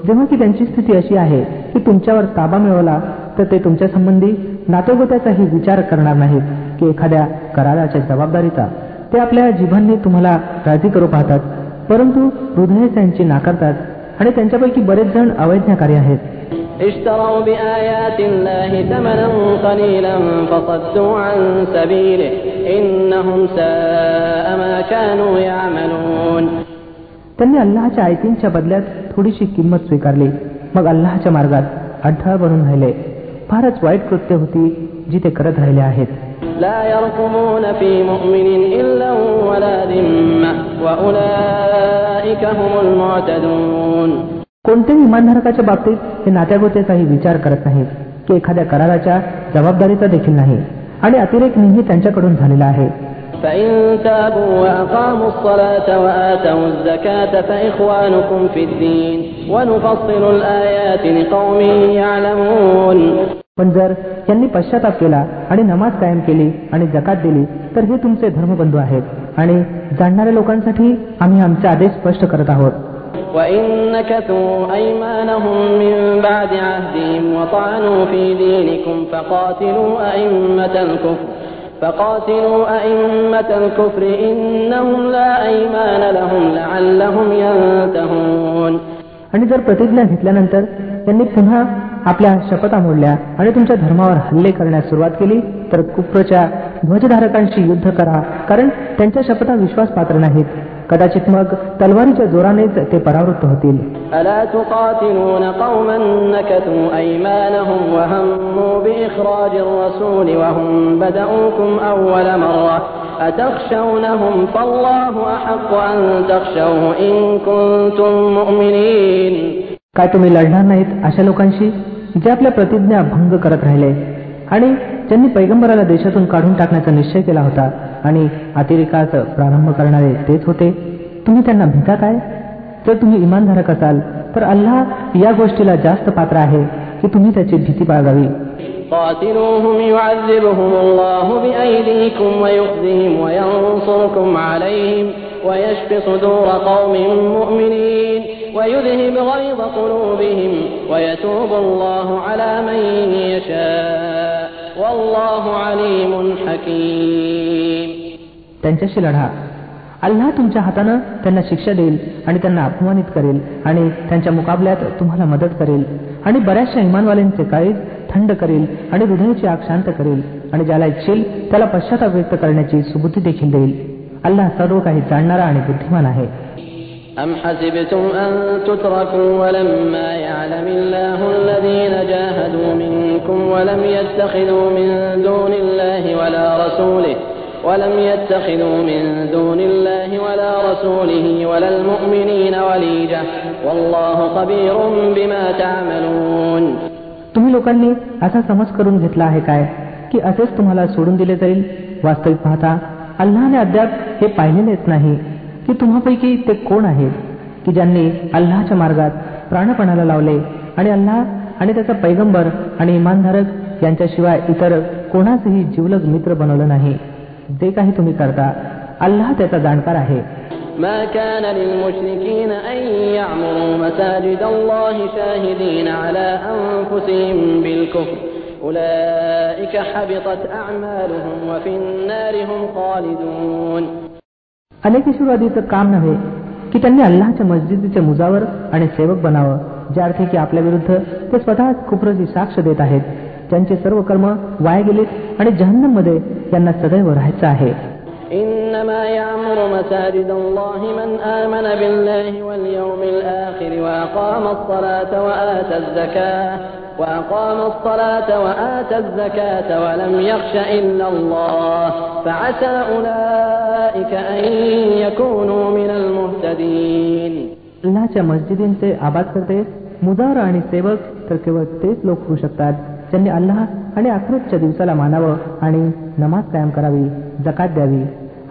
Speaker 2: जेव्हा की त्यांची स्थिती अशी आहे की तुमच्यावर ताबा मिळवला तर ते तुमच्या संबंधी नातेगोत्याचाही विचार करणार नाहीत की एखाद्या कराराच्या जबाबदारीचा. ते आपल्या जिभांनी तुम्हाला राजी करू पाहतात, परंतु हृदय त्यांची नाकारतात आणि त्यांच्यापैकी बरेच जण अवैज्ञाकारी आहेत.
Speaker 1: اشتروا بآيات الله ثمنا قليلا فصدوا عن سبيله إنهم ساء ما كانوا يعملون.
Speaker 2: त्यांनी अल्लाहच्या आयतींच्या बदल्यात थोडीशी किंमत स्वीकारली, मग अल्लाहच्या मार्गात अडथळा बनून राहिले. फारच वाईट कृत्य होती जी ते करत राहिले आहेत.
Speaker 1: لا يرقبون في مؤمن إلا ولا ذمة وأولئك هم المعتدون.
Speaker 2: कोणत्याही इमानधारकाच्या बाबतीत हे नात्यागोत्याचाही विचार करत नाहीत की एखाद्या कराराच्या जबाबदारीचा देखील नाही, आणि अतिरेक नेहमी त्यांच्याकडून झालेला आहे.
Speaker 1: فإن تابوا وأقاموا الصلاة وآتوا الزكاة فإخوانكم في الدين ونفصل الآيات لقوم يعلمون.
Speaker 2: पण जर यांनी पश्चाताप केला आणि नमाज कायम केली आणि जकात दिली तर हे तुमचे धर्मबंधू आहेत, आणि जाणणाऱ्या लोकांसाठी आम्ही आमचे आदेश स्पष्ट करत आहोत.
Speaker 1: وإن نكثوا أيمانهم من بعد عهدهم وطعنوا في دينكم فقاتلوا أئمة الكفر إنهم لا أيمان لهم لعلهم ينتهون. आणि जर प्रतिज्ञा घेतल्यानंतर त्यांनी पुन्हा आपल्या शपथा मोडल्या आणि तुमच्या धर्मावर हल्ले करण्यास सुरुवात केली तर कुफ्रच्या ध्वजधारकांशी युद्ध करा, कारण त्यांच्या शपथा विश्वासपात्र नाहीत. कदाचित मग तलवारीच्या जोरानेच ते परावृत्त होतील. ألا تقاتلون قوما نكثوا أيمانهم وهموا بإخراج الرسول وهم بدؤوكم أول مرة أتخشونهم فالله أحق أن تخشوه إن كنتم مؤمنين.
Speaker 2: काय तुम्ही लढणार नाहीत अशा लोकांशी जे आपल्या प्रतिज्ञा भंग करत राहिले आणि ज्यांनी पैगंबराला देशातून काढून टाकण्याचा निश्चय केला होता आणि अतिरेकाचा प्रारंभ करणारे तेच होते? तुम्ही त्यांना भीता काय? जर तुम्ही इमानधारक असाल तर अल्लाह या गोष्टीला जास्त पात्र आहे की तुम्ही त्याची भीती बाळगावी.
Speaker 1: قاتلوهم يعذبهم الله بأيديكم ويخزهم وينصركم عليهم ويشف صدور قوم مؤمنين ويذهب غيظ قلوبهم ويتوب الله على من يشاء والله عليم حكيم.
Speaker 2: त्यांच्याशी लढा. अल्लाह तुमच्या हातानं त्यांना शिक्षा देईल आणि त्यांना अपमानित करेल आणि त्यांच्या मुकाबल्यात तुम्हाला मदत करेल आणि बऱ्याचशा इमानवाल्यांचे काळीज थंड करेल आणि हृदयाची आग शांत करेल आणि ज्याला इच्छेल त्याला पश्चाताप व्यक्त करण्याची सुबुद्धी देखील देईल. अल्लाह सर्व काही जाणणारा आणि बुद्धिमान आहे.
Speaker 1: أم حسبتم أن تتركوا ولما يعلم الله الذين جاهدوا منكم ولم يتخذوا من دون الله ولا رسوله ولا المؤمنين وليجة والله خبير بما تعملون.
Speaker 2: तुम्ही लोकांनी असा समज करून घेतला आहे काय की असेच तुम्हाला सोडून दिले जाईल? वास्तविक पाहता अल्लाहने अद्याप हे पाहिलेलेच नाही की तुम्हापैकी ते कोण आहेत की ज्यांनी अल्लाहच्या मार्गात प्राणपणाला लावले आणि अल्लाह आणि त्याचा पैगंबर आणि इमानधारक यांच्याशिवाय इतर कोणाचंही जिवलग मित्र बनवलं नाही. जे काही तुम्ही करता अल्लाह त्याचा जाणकार आहे.
Speaker 1: ما كان للمشركين أن يعمروا مساجد الله شاهدين على أنفسهم بالكفر أولئك حبطت أعمالهم وفي النار هم خالدون.
Speaker 2: अनेकेश्वरवादीचं काम नव्हे की त्यांनी अल्लाहच्या मस्जिदीच्या मुजावर आणि सेवक बनावं, ज्या अर्थी की आपल्या विरुद्ध ते स्वतः कुफरची साक्ष देत आहेत, त्यांचे सर्व कर्म वाया गेलेत आणि जहन्नम मध्ये त्यांना सदैव राहायचं आहे.
Speaker 1: إنما يعمر مساجد الله من آمن بالله واليوم الآخر وأقام الصلاة وآتى الزكاة ولم يخش إلا الله فعسى أولئك أن يكونوا من المهتدين.
Speaker 2: अल्लाहच्या मस्जिदींचे आबाद करते मुजावर आणि सेवक तर केवळ तेच लोक होऊ शकतात ज्यांनी अल्लाह आणि आखिरतच्या दिवसाला मानावं आणि नमाज कायम करावी, जकात द्यावी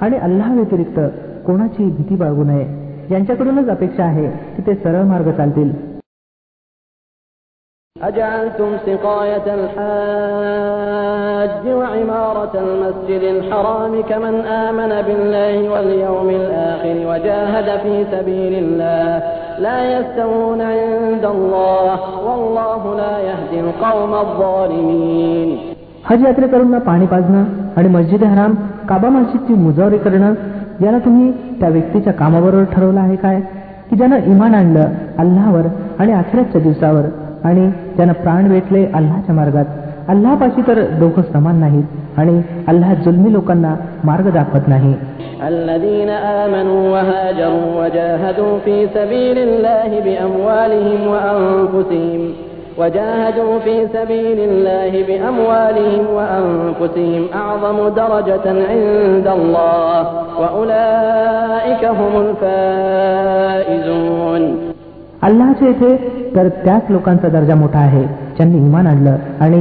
Speaker 2: आणि अल्लाह व्यतिरिक्त कोणाची भीती बाळगू नये. यांच्याकडूनच अपेक्षा आहे की ते सरळ मार्ग चालतील.
Speaker 1: أجعلتم سقاية الحاج وعمارة المسجد الحرام كمن آمن بالله واليوم الآخر وجاهد في سبيل الله لا يستوون عند الله والله لا يهدي القوم الظالمين.
Speaker 2: हज यात्रेकरूंना पाणी पाजणं आणि मस्जिद हराम काबा मस्जिदची मुजावरी करणं याला तुम्ही त्या व्यक्तीच्या कामाबरोबर ठरवलं आहे काय की ज्यानं इमान आणलं अल्लाहवर आणि आखिरतच्या दिवसावर आणि ज्यानं प्राण वेचले अल्लाहच्या मार्गात. अल्लाहपाशी तर दोघं समान नाहीत आणि अल्लाह जुलमी लोकांना मार्ग दाखवत नाही.
Speaker 1: الذين آمنوا وهاجروا وجاهدوا في سبيل الله بأموالهم وأنفسهم أعظم درجة عند الله وأولئك هم الفائزون.
Speaker 2: अल्लाहच्या इथे तर त्याच लोकांचा दर्जा मोठा आहे ज्यांनी इमान आणलं आणि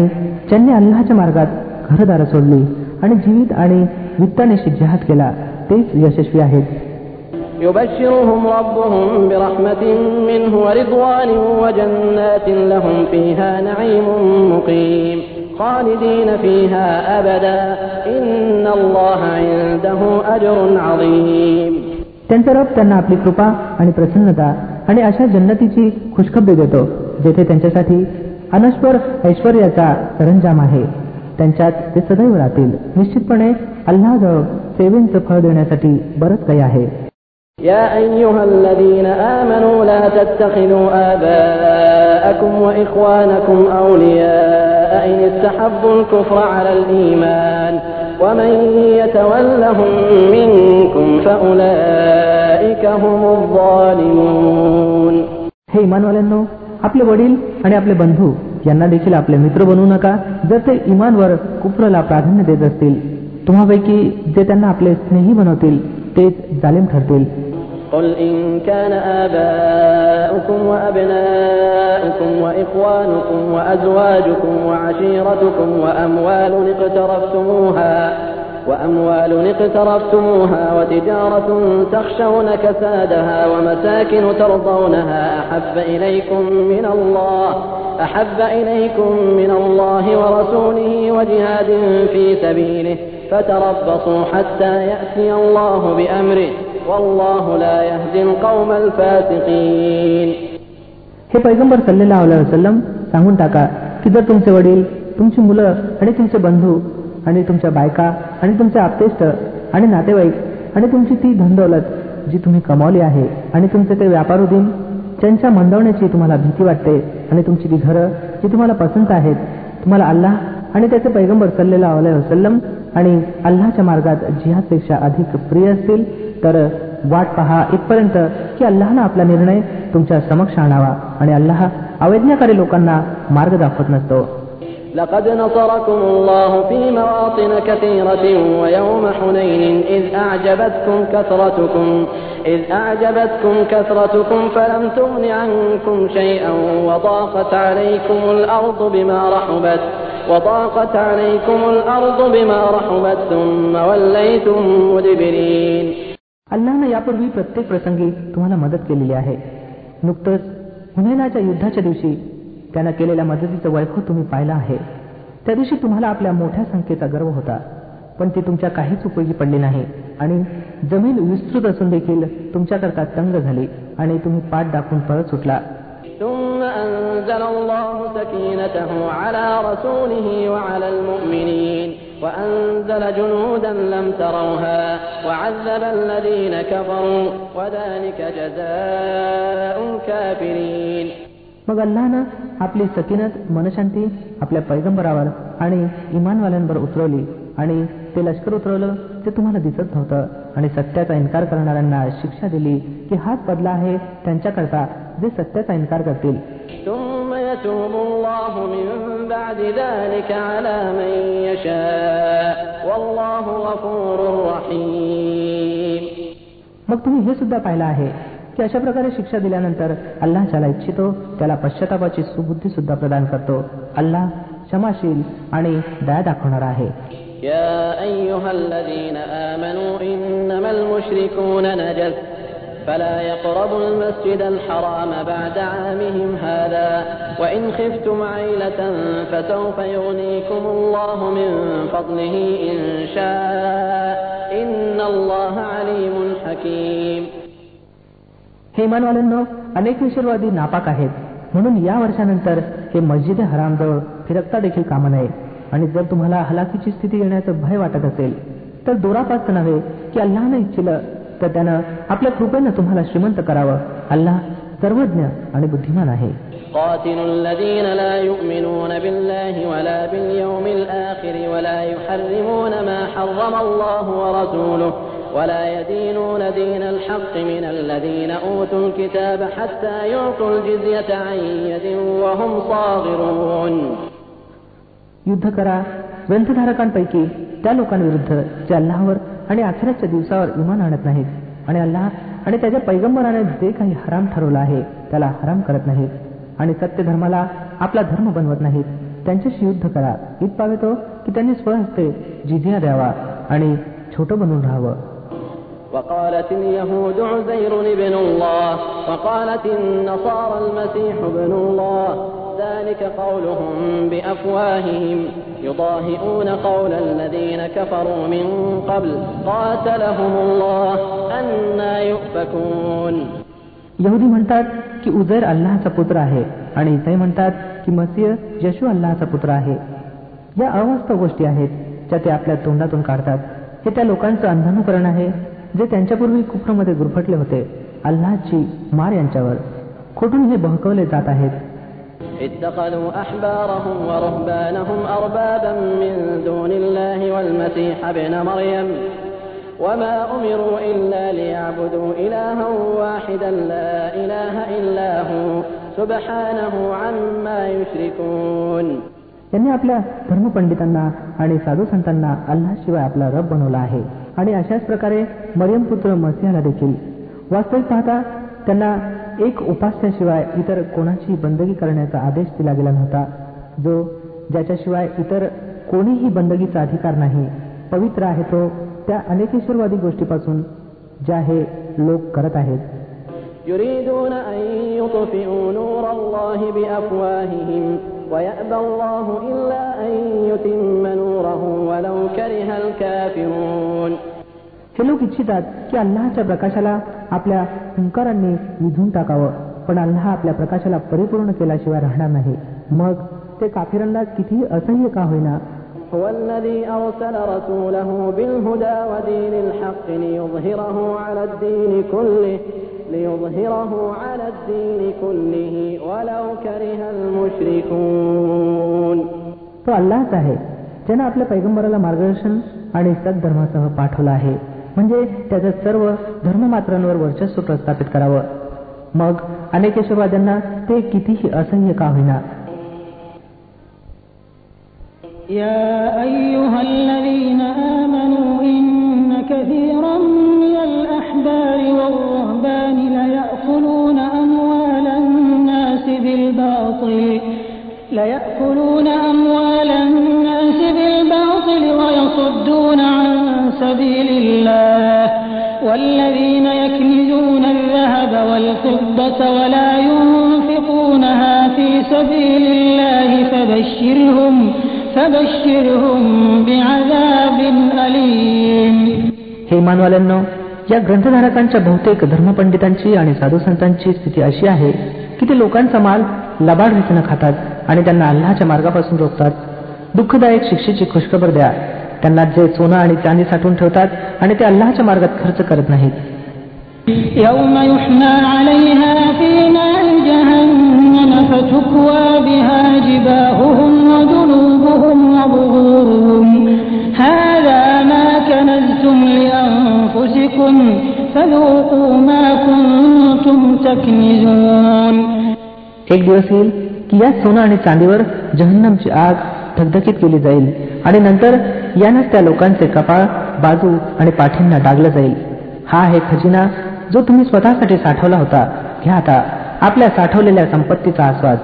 Speaker 2: ज्यांनी अल्लाहच्या मार्गात घरदारं सोडली आणि जीवित आणि वित्तानिशी जिहाद केला, तेच यशस्वी आहेत.
Speaker 1: يبشرهم ربهم برحمة منه ورضوان وجنات لهم فيها نعيم مقيم خالدين فيها أبدا إن الله عنده أجر عظيم.
Speaker 2: त्यांचा रब त्यांना आपली कृपा आणि प्रसन्नता आणि अशा जन्नतीची खुशखबरी देतो जेथे त्यांच्यासाठी अनश्वर ऐश्वर्याचा सरंजाम आहे. त्यांच्यात ते सदैव राहतील. निश्चितपणे अल्लाहजवळ सेवेचं फळ देण्यासाठी बरंच काही आहे.
Speaker 1: يا أيها الذين آمنوا لا تتخذوا آباءكم وإخوانكم أولياء إن استحبوا الكفر على الإيمان ومن يتولهم منكم فأولئك هم الظالمون.
Speaker 2: हे इमानवाल्यांनो, आपले वडील आणि आपले बंधू यांना देखील आपले मित्र बनवू नका जर ते इमानवर कुफ्रला प्राधान्य देत असतील. तुम्हापैकी जे त्यांना आपले स्नेही बनवतील तेच जालिम ठरतील.
Speaker 1: قل إن كان آباؤكم وأبناؤكم وإخوانكم وأزواجكم وعشيرتكم وأموال اقترفتموها وتجارة تخشون كسادها ومساكن ترضونها أحب إليكم من الله ورسوله وجهاد في سبيله فتربصوا حتى يأتي الله بأمره والله لا يهدي القوم الفاسقين.
Speaker 2: हे पैगंबर सल्लल्लाहु अलैहि वसल्लम सांगून टाका की जर तुमचे वडील, तुमची मुलं आणि तुमचे बंधू आणि तुमच्या बायका आणि तुमचे आप्तेष्ट आणि नातेवाईक आणि तुमची ती धनदौलत जी तुम्ही कमावली आहे आणि तुमचे ते व्यापार उदीम ज्यांच्या मंदावण्याची तुम्हाला भीती वाटते आणि तुमची ती घरं जी तुम्हाला पसंत आहेत, तुम्हाला अल्लाह आणि त्याचे पैगंबर सल्लल्लाहु अलैहि वसल्लम आणि अल्लाहच्या मार्गात जिहादपेक्षा अधिक प्रिय असतील तर वाट पहा इथपर्यंत की अल्लाहनं आपला निर्णय तुमच्या समक्ष आणावा आणि अल्लाह अवैज्ञाकारी लोकांना मार्ग दाखवत नसतो.
Speaker 1: لقد نصركم الله في مواطن كثيرة ويوم حنين إذ أعجبتكم كثرتكم فلم تغن عنكم شيئا وضاقت عليكم الأرض بما رحبت ثم وليتم مدبرين.
Speaker 2: अल्लाहनं यापूर्वी प्रत्येक प्रसंगी तुम्हाला मदत केलेली आहे. नुकतंच हुनैनाच्या युद्धाच्या दिवशी त्यानं केलेल्या मदतीचं वैभव तुम्ही पाहिलं आहे. त्या दिवशी तुम्हाला आपल्या मोठ्या संख्येचा गर्व होता, पण ती तुमच्या काहीच उपयोगी पडली नाही आणि जमीन विस्तृत असून देखील तुमच्याकरता तंग झाली आणि तुम्ही पाठ दाखवून पळत सुटला.
Speaker 1: ثم أنزل الله سكينته على رسوله وعلى المؤمنين وأنزل جنودا لم تروها وعذب الذين كفروا وذلك جزاء الكافرين.
Speaker 2: मग अल्लाहनं आपली सकीनत मनशांती आपल्या पैगंबरावर आणि इमानवाल्यांवर उतरवली आणि ते लष्कर उतरवलं ते तुम्हाला दिसत नव्हतं आणि सत्याचा इन्कार करणाऱ्यांना शिक्षा दिली की हाच बदला आहे त्यांच्याकरता जे सत्याचा इन्कार करतील.
Speaker 1: ثم يتوب الله من بعد ذلك على من يشاء والله غفور رحيم.
Speaker 2: मग तुम्ही हे सुद्धा पाहिलं आहे की अशा प्रकारे शिक्षा दिल्यानंतर अल्लाह ज्याला इच्छितो त्याला पश्चातापाची सुबुद्धी सुद्धा प्रदान करतो. अल्लाह क्षमाशील आणि दया दाखवणारा आहे.
Speaker 1: يا أيها الذين آمنوا إنما المشركون نجس فلا يقربوا المسجد الحرام بعد عامهم هذا وإن خفتم عيلة فسوف يغنيكم الله من فضله إن شاء إن الله عليم حكيم.
Speaker 2: हे इमानवाल्यांनो, अनेक विश्ववादी नापाक आहेत म्हणून या वर्षानंतर हे मस्जिद हरामजवळ फिरकता देखील कामा नये. आणि जर तुम्हाला हलाखीची स्थिती येण्याचं भय वाटत असेल तर दोरापास्त नव्हे की अल्लाहनं इच्छिलं तर त्यानं आपल्या कृपेनं तुम्हाला श्रीमंत करावं. अल्लाह सर्वज्ञ आणि बुद्धिमान आहे.
Speaker 1: قاتلوا الذين لا يؤمنون بالله ولا باليوم الآخر ولا يحرمون ما حرم الله ورسوله ولا يدينون دين الحق من الذين أوتوا الكتاب حتى يعطوا الجزية عن يد وهم صاغرون.
Speaker 2: युद्ध करा ग्रंथधारकांपैकी त्या लोकांविरुद्ध जे अल्लाहवर आणि आखिरच्या दिवसावर इमान आणत नाहीत आणि अल्लाह आणि त्याच्या पैगंबराने जे काही हराम ठरवलं आहे त्याला हराम करत नाहीत आणि सत्य धर्माला आपला धर्म बनवत नाहीत. त्यांच्याशी युद्ध करा इतपावेतो की त्यांनी स्वहस्ते जिझिया द्यावा आणि छोटं बनून राहावं.
Speaker 1: وقالت اليهود عزير ابن الله وقالت النصارى المسيح ابن الله ذلك قولهم بأفواههم يضاهئون قول الذين كفروا من قبل قاتلهم الله أنى يؤفكون.
Speaker 2: यहुदी म्हणतात की उजैर अल्लाहचा पुत्र आहे आणि ईसाई म्हणतात की मसीह येशू अल्लाहचा पुत्र आहे. या अवास्तव गोष्टी आहेत ज्या ते आपल्या तोंडातून काढतात. हे त्या लोकांचं अंधानुकरण आहे जे त्यांच्यापूर्वी कुफ्रमध्ये गुरफटले होते. अल्लाहची मार यांच्यावर खोटून हे बहकवले जात आहेत.
Speaker 1: اتخذوا أحبارهم ورهبانهم أربابا من دون الله والمسيح ابن مريم وما أمروا إلا ليعبدوا إلها واحدا لا إله إلا هو سبحانه عما يشركون.
Speaker 2: त्यांनी आपल्या धर्मपंडितांना आणि साधू संतांना अल्लाहशिवाय आपला रब बनवला आहे आणि अशाच प्रकारे मरियम पुत्र मसीहाला देखील. वास्तविक पाहता त्यांना एक उपास्याशिवाय इतर कोणाची बंदगी करण्याचा आदेश दिला गेला नव्हता जो ज्याच्याशिवाय इतर कोणीही बंदगीचा अधिकार नाही. पवित्र आहे तो त्या अनेकेश्वरवादी गोष्टीपासून ज्या हे लोक करत आहेत.
Speaker 1: يريدون أن يطفئوا نور الله بأفواههم ويأبى الله إلا أن يتم نوره ولو كره الكافرون.
Speaker 2: हे लोक इच्छितात की अल्लाहच्या प्रकाशाला आपल्या हुंकारांनी विझून टाकावं, पण अल्लाह आपल्या प्रकाशाला परिपूर्ण केल्याशिवाय राहणार नाही. मग ते काफिरांना कितीही असह्य का होईना.
Speaker 1: هو الذي أرسل رسوله بالهدى ودين الحق ليظهره على الدين كله ولو كره المشركون.
Speaker 2: तो अल्लाहच आहे ज्यानं आपल्या पैगंबराला मार्गदर्शन आणि सद्धर्मासह पाठवलं आहे, म्हणजे त्याचं सर्व धर्ममात्रांवर वर्चस्व प्रस्थापित करावं. मग अनेकेश्वरवाद्यांना ते कितीही असह्य का होईना.
Speaker 3: يا أيها الذين آمنوا إن كثيرا من الأحبار والرهبان ليأكلون أموال الناس بالباطل ويصدون عن سبيل الله والذين يكنزون الذهب والفضة ولا ينفقونها في سبيل الله فبشرهم بعذاب أليم.
Speaker 2: हे इमानवाल्यांनो, या ग्रंथधारकांच्या बहुतेक धर्मपंडितांची आणि साधुसंतांची स्थिती अशी आहे की ते लोकांचा माल लबाड रीतीनं खातात आणि त्यांना अल्लाहच्या मार्गापासून रोखतात. दुःखदायक शिक्षेची खुशखबर द्या त्यांना जे सोनं आणि चांदी साठवून ठेवतात आणि ते अल्लाहच्या मार्गात खर्च करत नाहीत.
Speaker 3: يوم يحمى عليها في نار جهنم فتكوى بها جباههم وجنوبهم وظهورهم هذا ما كنزتم لأنفسكم فذوقوا ما كنتم تكنزون.
Speaker 2: एक दिवस येईल की या सोनं आणि चांदीवर जहन्नमची आग धगधकीत केली जाईल आणि नंतर यानंच त्या लोकांचे कपाळ, बाजू आणि पाठींना डागलं जाईल. हा आहे खजिना जो तुम्ही स्वतःसाठी साठवला होता. घ्या आता आपल्या साठवलेल्या संपत्तीचा आस्वाद.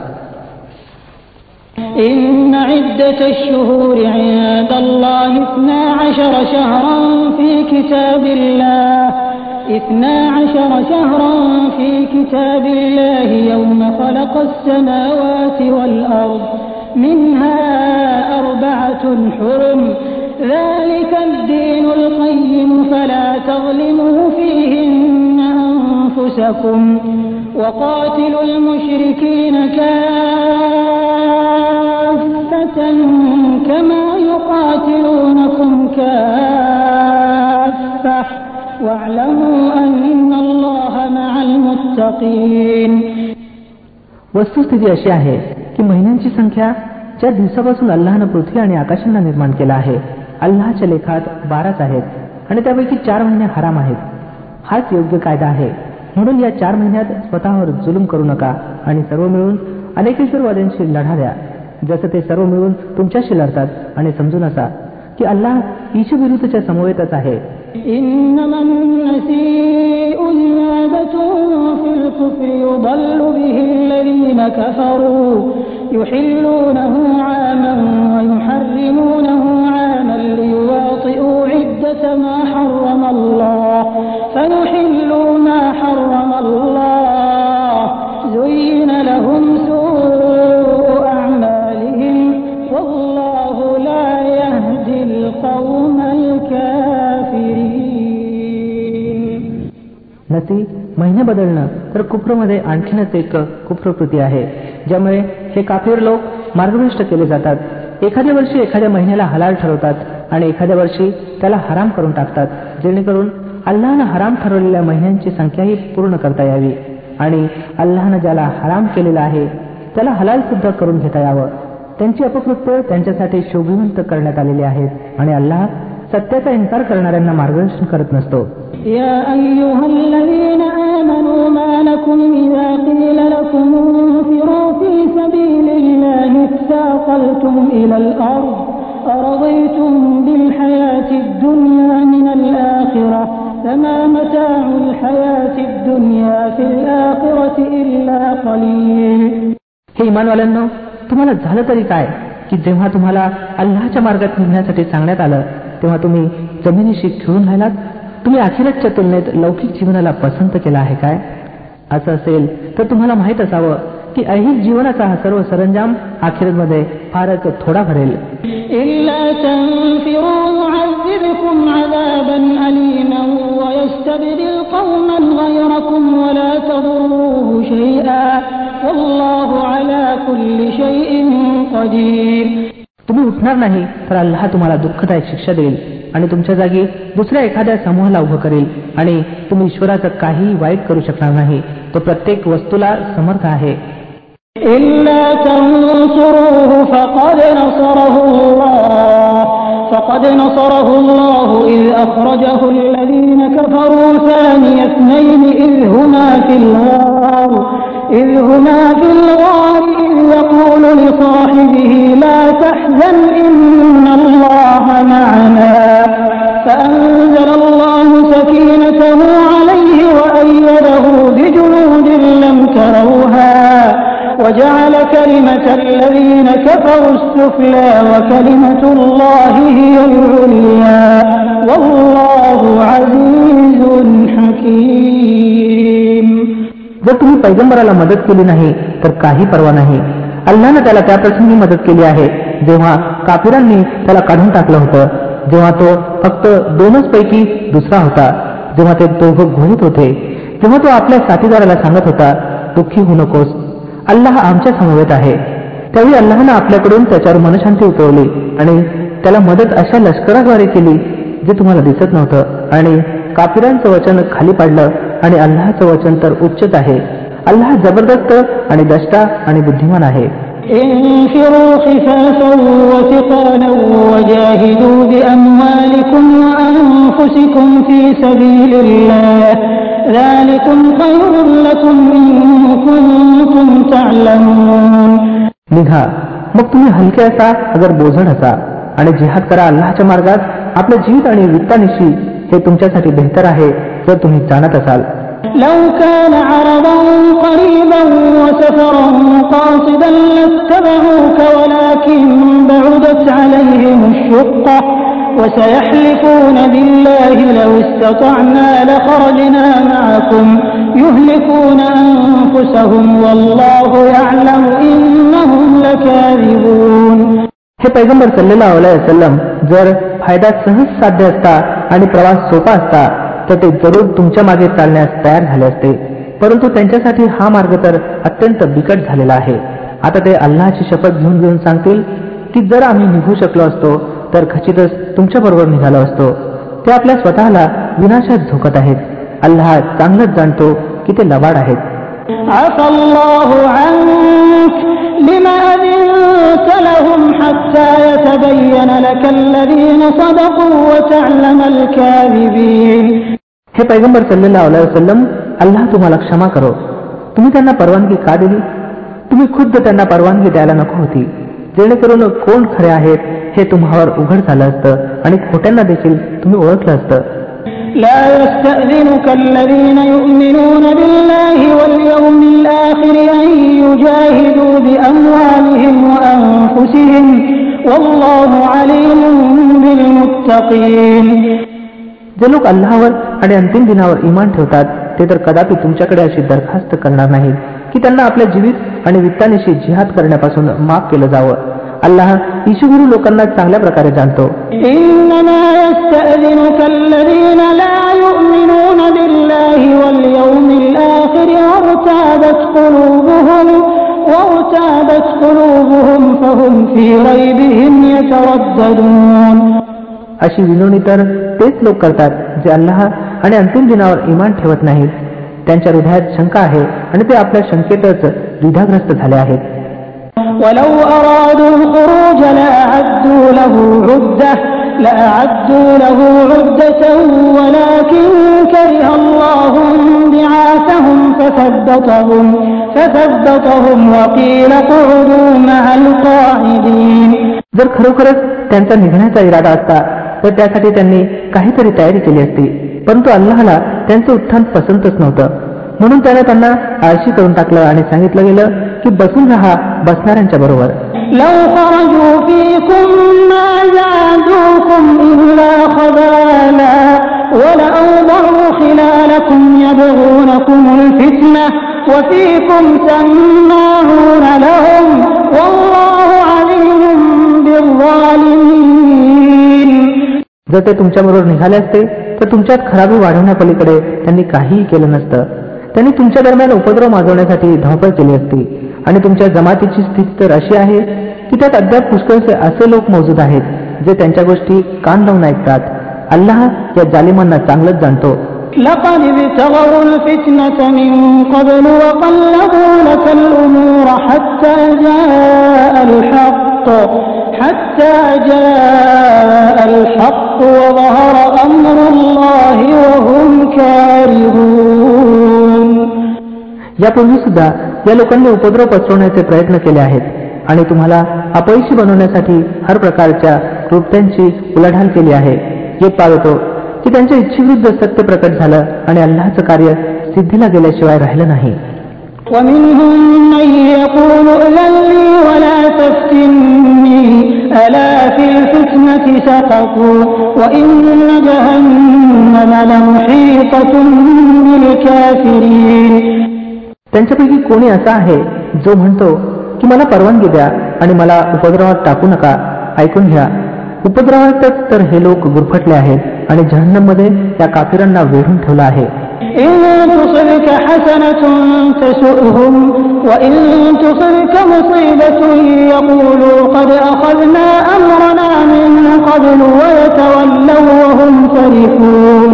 Speaker 3: إن عدة الشهور عند الله 12 شهرا في كتاب الله يوم خلق السماوات والأرض منها 4 حرم ذلك الدين القيم فلا تظلموا فيهن أنفسكم وقاتلوا المشركين كافة كما يقاتلونكم كافة واعلموا أن الله مع المتقين.
Speaker 2: वस्तुस्थिती अशी आहे की महिन्यांची संख्या ज्या दिवसापासून अल्लाहनं पृथ्वी आणि आकाशांना निर्माण केला आहे, अल्लाहच्या लेखात 12 आहेत आणि त्यापैकी 4 महिने हराम आहेत. हाच योग्य कायदा आहे. म्हणून या 4 महिन्यात स्वतःवर जुलूम करू नका आणि सर्व मिळून अनेकेश्वरवाद्यांशी लढा द्या जसं ते सर्व मिळून तुमच्याशी लढतात. आणि समजून असा की अल्लाह ईशविरुद्धच्या समवेतच आहे.
Speaker 3: إنما النسيء زيادة في الكفر يضل به الذين كفروا يحلونه عاما ويحرمونه عاما ليواطئوا عدة ما حرم الله فيحلوا ما حرم الله زين لهم سوء أعمالهم والله لا يهدي القوم الكافرين.
Speaker 2: नसी महिने बदलणं तर कुफ्रमध्ये आणखीनच एक कुफ्रकृती आहे ज्यामुळे हे काफिर लोक मार्गभ्रष्ट केले जातात. एखाद्या वर्षी एखाद्या महिन्याला हलाल ठरवतात आणि एखाद्या वर्षी त्याला हराम करून टाकतात जेणेकरून अल्लाहनं हराम ठरवलेल्या महिन्यांची संख्याही पूर्ण करता यावी आणि अल्लाहनं ज्याला हराम केलेला आहे त्याला हलाल सुद्धा करून घेता यावं. त्यांची अपकृत्य त्यांच्यासाठी शोभिवंत करण्यात आलेली आहेत आणि अल्लाह सत्याचा इन्कार करणाऱ्यांना मार्गदर्शन करत नसतो.
Speaker 3: يا أيها الذين آمنوا ما لكم إذا قيل لكم انفروا في سبيل الله اثاقلتم إلى الأرض أرضيتم بالحياة الدنيا من الآخرة فما متاع الحياة الدنيا في الآخرة إلا قليل.
Speaker 2: हे इमानवाल्यांनो, तुम्हाला झालं तरी काय की जेव्हा तुम्हाला अल्लाहच्या मार्गात निघण्यासाठी सांगण्यात आलं तेव्हा तुम्ही जमिनीशी खिळून राहिलात. तुम्ही अखिरतच्या तुलनेत लौकिक जीवनाला पसंत केला आहे काय? असं असेल तर तुम्हाला माहित असावं की ऐहिक जीवनाचा हा सर्व सरंजाम अखिरतमध्ये फारच थोडा भरेल.
Speaker 3: إلا تنفروا يعذبكم عذابا أليما يستبدل قوما غيركم ولا تضروه شيئا والله على كل شيء قدير.
Speaker 2: तुम्ही उठणार नाही तर अल्लाह तुम्हाला दुःखदायक शिक्षा देईल आणि तुमच्या जागी दुसऱ्या एखाद्या समूहाला उभं करेल आणि तुम्ही ईश्वराचं काही वाईट करू शकणार नाही. तो प्रत्येक वस्तूला समर्थ आहे.
Speaker 3: إلا تنصروه فقد نصره الله إذ أخرجه الذين كفروا ثاني اثنين إذ هما في الغار إذ يقول لصاحبه لا تحزن إن الله معنا فأنزل الله سكينته عليه وأيده بجنود لم تروها وجعل كلمة الذين كفروا السفلى وكلمة الله هي العليا والله عزيز حكيم.
Speaker 2: जर तुम्ही पैगंबराला मदत केली नाही तर काही पर्वा नाही. अल्लाहने त्याला त्या प्रसंगी मदत केली आहे जेव्हा काफिरांनी त्याला काढून टाकलं होतं, जेव्हा तो फक्त दोनच पैकी दुसरा होता, जेव्हा ते दोघं घोळीत होते, जेव्हा तो आपल्या साथीदाराला सांगत होता दुःखी होऊ नकोस, अल्लाह आमच्या समवेत आहे. त्यावेळी अल्लाहनं आपल्याकडून त्याच्यावर मनशांती उतरवली आणि त्याला मदत अशा लष्कराद्वारे केली जे तुम्हाला दिसत नव्हतं आणि काफिरांचं वचन खाली पाडलं आणि अल्लाहचं वचन तर उच्चच आहे. अल्लाह जबरदस्त आणि दष्टा आणि बुद्धिमान आहे.
Speaker 3: انفروا خفافا وثقالا وجاهدوا بأموالكم وأنفسكم في سبيل الله ذلكم خير لكم إن كنتم تعلمون.
Speaker 2: निघा, मग तुम्ही हलके असा अगर बोझड असा आणि जिहाद करा अल्लाहच्या मार्गात आपल्या जीवित आणि वित्तानिशी. हे तुमच्यासाठी बेहतर आहे जर तुम्ही जाणत असाल.
Speaker 3: لو كان عرضا قريبا وسفرا قاصدا لاتبعوك ولكن بعدت عليهم الشقة وسيحلفون بالله لو استطعنا لخرجنا معكم يهلكون أنفسهم والله يعلم إنهم لكاذبون.
Speaker 2: हे पैगंबर सल्लल्लाहु अलैहि वसल्लम जर फायदा सहज साध्य असता आणि प्रवास सोपा असता तर ते जरूर तुमच्या मागे चालण्यास तयार झाले असते, परंतु त्यांच्यासाठी हा मार्ग तर अत्यंत बिकट झालेला आहे. आता ते अल्लाहची शपथ घेऊन सांगतील की जर आम्ही निघू शकलो असतो तर खचितच तुमच्या बरोबर निघालो असतो. ते आपल्या स्वतःला विनाशात झोकत आहेत. अल्लाह चांगलंच जाणतो की ते लबाड आहेत.
Speaker 3: عفى الله عنك لما أذنت لهم حتى يتبين لك الذين صدقوا وتعلم الكاذبين.
Speaker 2: हे पैगंबर सल्लल्लाहु अलैहि वसल्लम, अल्लाह तुम्हाला क्षमा करो. तुम्ही त्यांना परवानगी का दिली? तुम्ही खुद्द त्यांना परवानगी द्यायला नको होती, जेणेकरून कोण खरे आहेत हे तुम्हावर उघड झालं असतं आणि खोट्यांना देखील तुम्ही ओळखलं असतं.
Speaker 3: لا يستأذنك الذين يؤمنون بالله واليوم الآخر أن يجاهدوا بأموالهم وأنفسهم والله عليم بالمتقين.
Speaker 2: जे लोक अल्लाहवर आणि अंतिम दिनावर ईमान ठेवतात ते तर कदापि तुमच्याकडे अशी दरखास्त करणार नाहीत की त्यांना आपल्या जीवित आणि वित्तानिशी जिहाद करण्यापासून माफ केलं जावं. अल्लाह ईशुगुरू लोकांना चांगल्या प्रकारे जाणतो.
Speaker 3: إنما يستأذنك الذين لا يؤمنون بالله واليوم الآخر وارتابت قلوبهم فهم في ريبهم يترددون.
Speaker 2: अशी विनवणी तर तेच लोक करतात जे अल्लाह आणि अंतिम दिनावर ईमान ठेवत नाहीत. त्यांच्या हृदयात शंका आहे आणि ते आपल्या शंकेतच द्विधाग्रस्त झाले आहेत.
Speaker 3: ولو أرادوا الخروج لأعدوا له عدة ولكن كره الله بعاثهم فثبتهم وقيل اقعدوا مع القاعدين. जर खरोखरच त्यांचा निघण्याचा इरादा असता तर त्यासाठी त्यांनी काहीतरी तयारी केली असती, परंतु अल्लाहला त्यांचं उत्थान पसंतच नव्हतं. म्हणून त्याने त्यांना आळशी करून टाकलं आणि सांगितलं गेलं की बसून राहा बसणाऱ्यांच्या बरोबर. لو خرجوا فيكم ما زادوكم إلا خبالا ولأوضعوا خلالكم يبغونكم الفتنة وفيكم سماعون لهم والله عليم بالظالمين. जर ते तुमच्याबरोबर निघाले असते तर तुमच्यात खराबी वाढवण्यापलीकडे त्यांनी काहीही केलं नसतं. त्यांनी तुमच्या दरम्यान उपद्रव माजवण्यासाठी धावपळ केली असती. आणि तुमच्या जमातीची स्थिती तर अशी आहे की त्यात अद्याप पुष्कळसे असे लोक मौजूद आहेत जे त्यांच्या गोष्टी कान लावून ऐकतात. अल्लाह या जालिमांना चांगलंच जाणतो.
Speaker 1: لقد ابتغوا الفتنة من قبل وقلبوا لك الأمور حتى جاء الحق وظهر أمر الله وهم كارهون.
Speaker 3: यापूर्वी सुद्धा या लोकांनी उपद्रव पसरवण्याचे प्रयत्न केले आहेत आणि तुम्हाला अपयशी बनवण्यासाठी हर प्रकारच्या कृत्यांची उलाढाल केली आहे. हे पाहतो की त्यांच्या इच्छेविरुद्ध सत्य प्रकट झालं आणि अल्लाहचं कार्य सिद्धीला गेल्याशिवाय राहिलं नाही.
Speaker 1: ومنهم من يقول ائذن لي ولا تفتني ألا في الفتنة سقطوا وإن جهنم لمحيطة بالكافرين.
Speaker 3: त्यांच्यापैकी कोणी असा आहे जो म्हणतो की मला परवानगी द्या आणि मला उपद्रवात टाकू नका. ऐकून घ्या, उपद्रवातच तर हे लोक गुरफटले आहेत आणि जहन्नममध्ये या काफिरांना वेढून ठेवलं आहे.
Speaker 1: إن تصبك حسنة تسؤهم وإن تصبك مصيبة يقولوا قد أخذنا أمرنا من قبل ويتولوا وهم فرحون.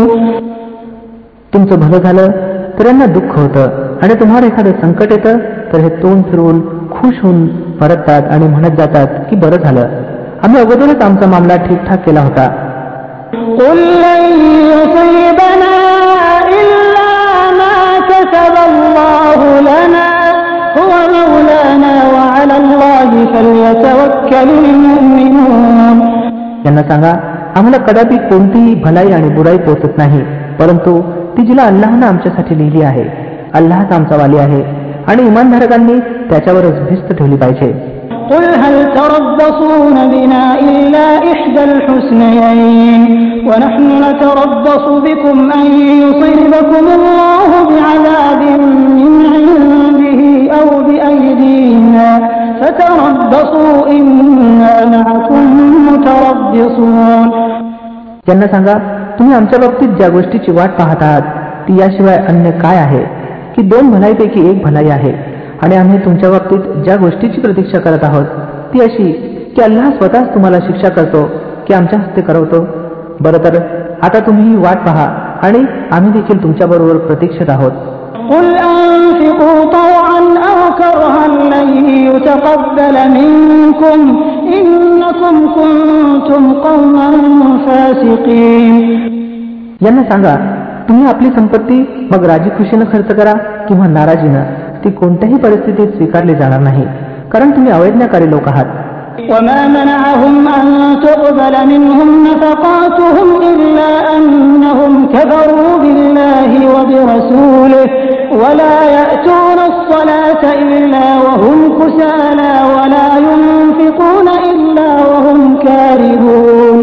Speaker 3: तुमचं भलं झालं तर यांना दुःख होतं आणि तुम्हाला एखादं संकट येतं तर हे तोंड फिरवून खुश होऊन परततात आणि म्हणत जातात की बरं झालं, आम्ही अगोदरच आमचा मामला ठीकठाक केला होता.
Speaker 1: قل لن يصيبنا إلا ما كتب الله لنا هو مولانا وعلى الله فليتوكل المؤمنون.
Speaker 3: त्यांना सांगा, आम्हाला कदापि कोणतीही भलाई आणि बुराई पोचत नाही, परंतु ती जिला अल्लाहनं आमच्यासाठी लिहिली आहे. अल्लाहच आमचा वाली आहे आणि इमानधारकांनी त्याच्यावरच भिस्त ठेवली पाहिजे.
Speaker 1: قل هل تربصون بنا إلا إحدى الحسنيين ونحن نتربص بكم أن يصيبكم الله بعذاب من عنده أو بأيدينا فتربصوا إنا معكم متربصون.
Speaker 3: त्यांना सांगा, तुम्ही आमच्या बाबतीत ज्या गोष्टीची वाट पाहत आहात ती याशिवाय अन्य काय आहे की 2 भलाईपैकी 1 भलाई आहे आणि आम्ही तुमच्या बाबतीत ज्या गोष्टीची प्रतीक्षा करत आहोत ती अशी की अल्लाह स्वतःच तुम्हाला शिक्षा करतो की आमच्या हस्ते करवतो. बरं तर आता तुम्ही वाट पहा आणि आम्ही देखील तुमच्याबरोबर प्रतीक्षेत आहोत.
Speaker 1: قل أنفقوا طوعا أو كرها لن يتقبل منكم إنكم كنتم قوما فاسقين.
Speaker 3: यांना सांगा, तुम्ही आपली संपत्ती मग राजी खुशीनं खर्च करा किंवा नाराजीनं, ती कोणत्याही परिस्थितीत स्वीकारली जाणार नाही, कारण तुम्ही अवैज्ञाकारी लोक आहात.
Speaker 1: وما منعهم أن تقبل منهم نفقاتهم إلا أنهم كفروا بالله وبرسوله ولا يأتون الصلاة إلا وهم كسالى ولا ينفقون إلا وهم كارهون.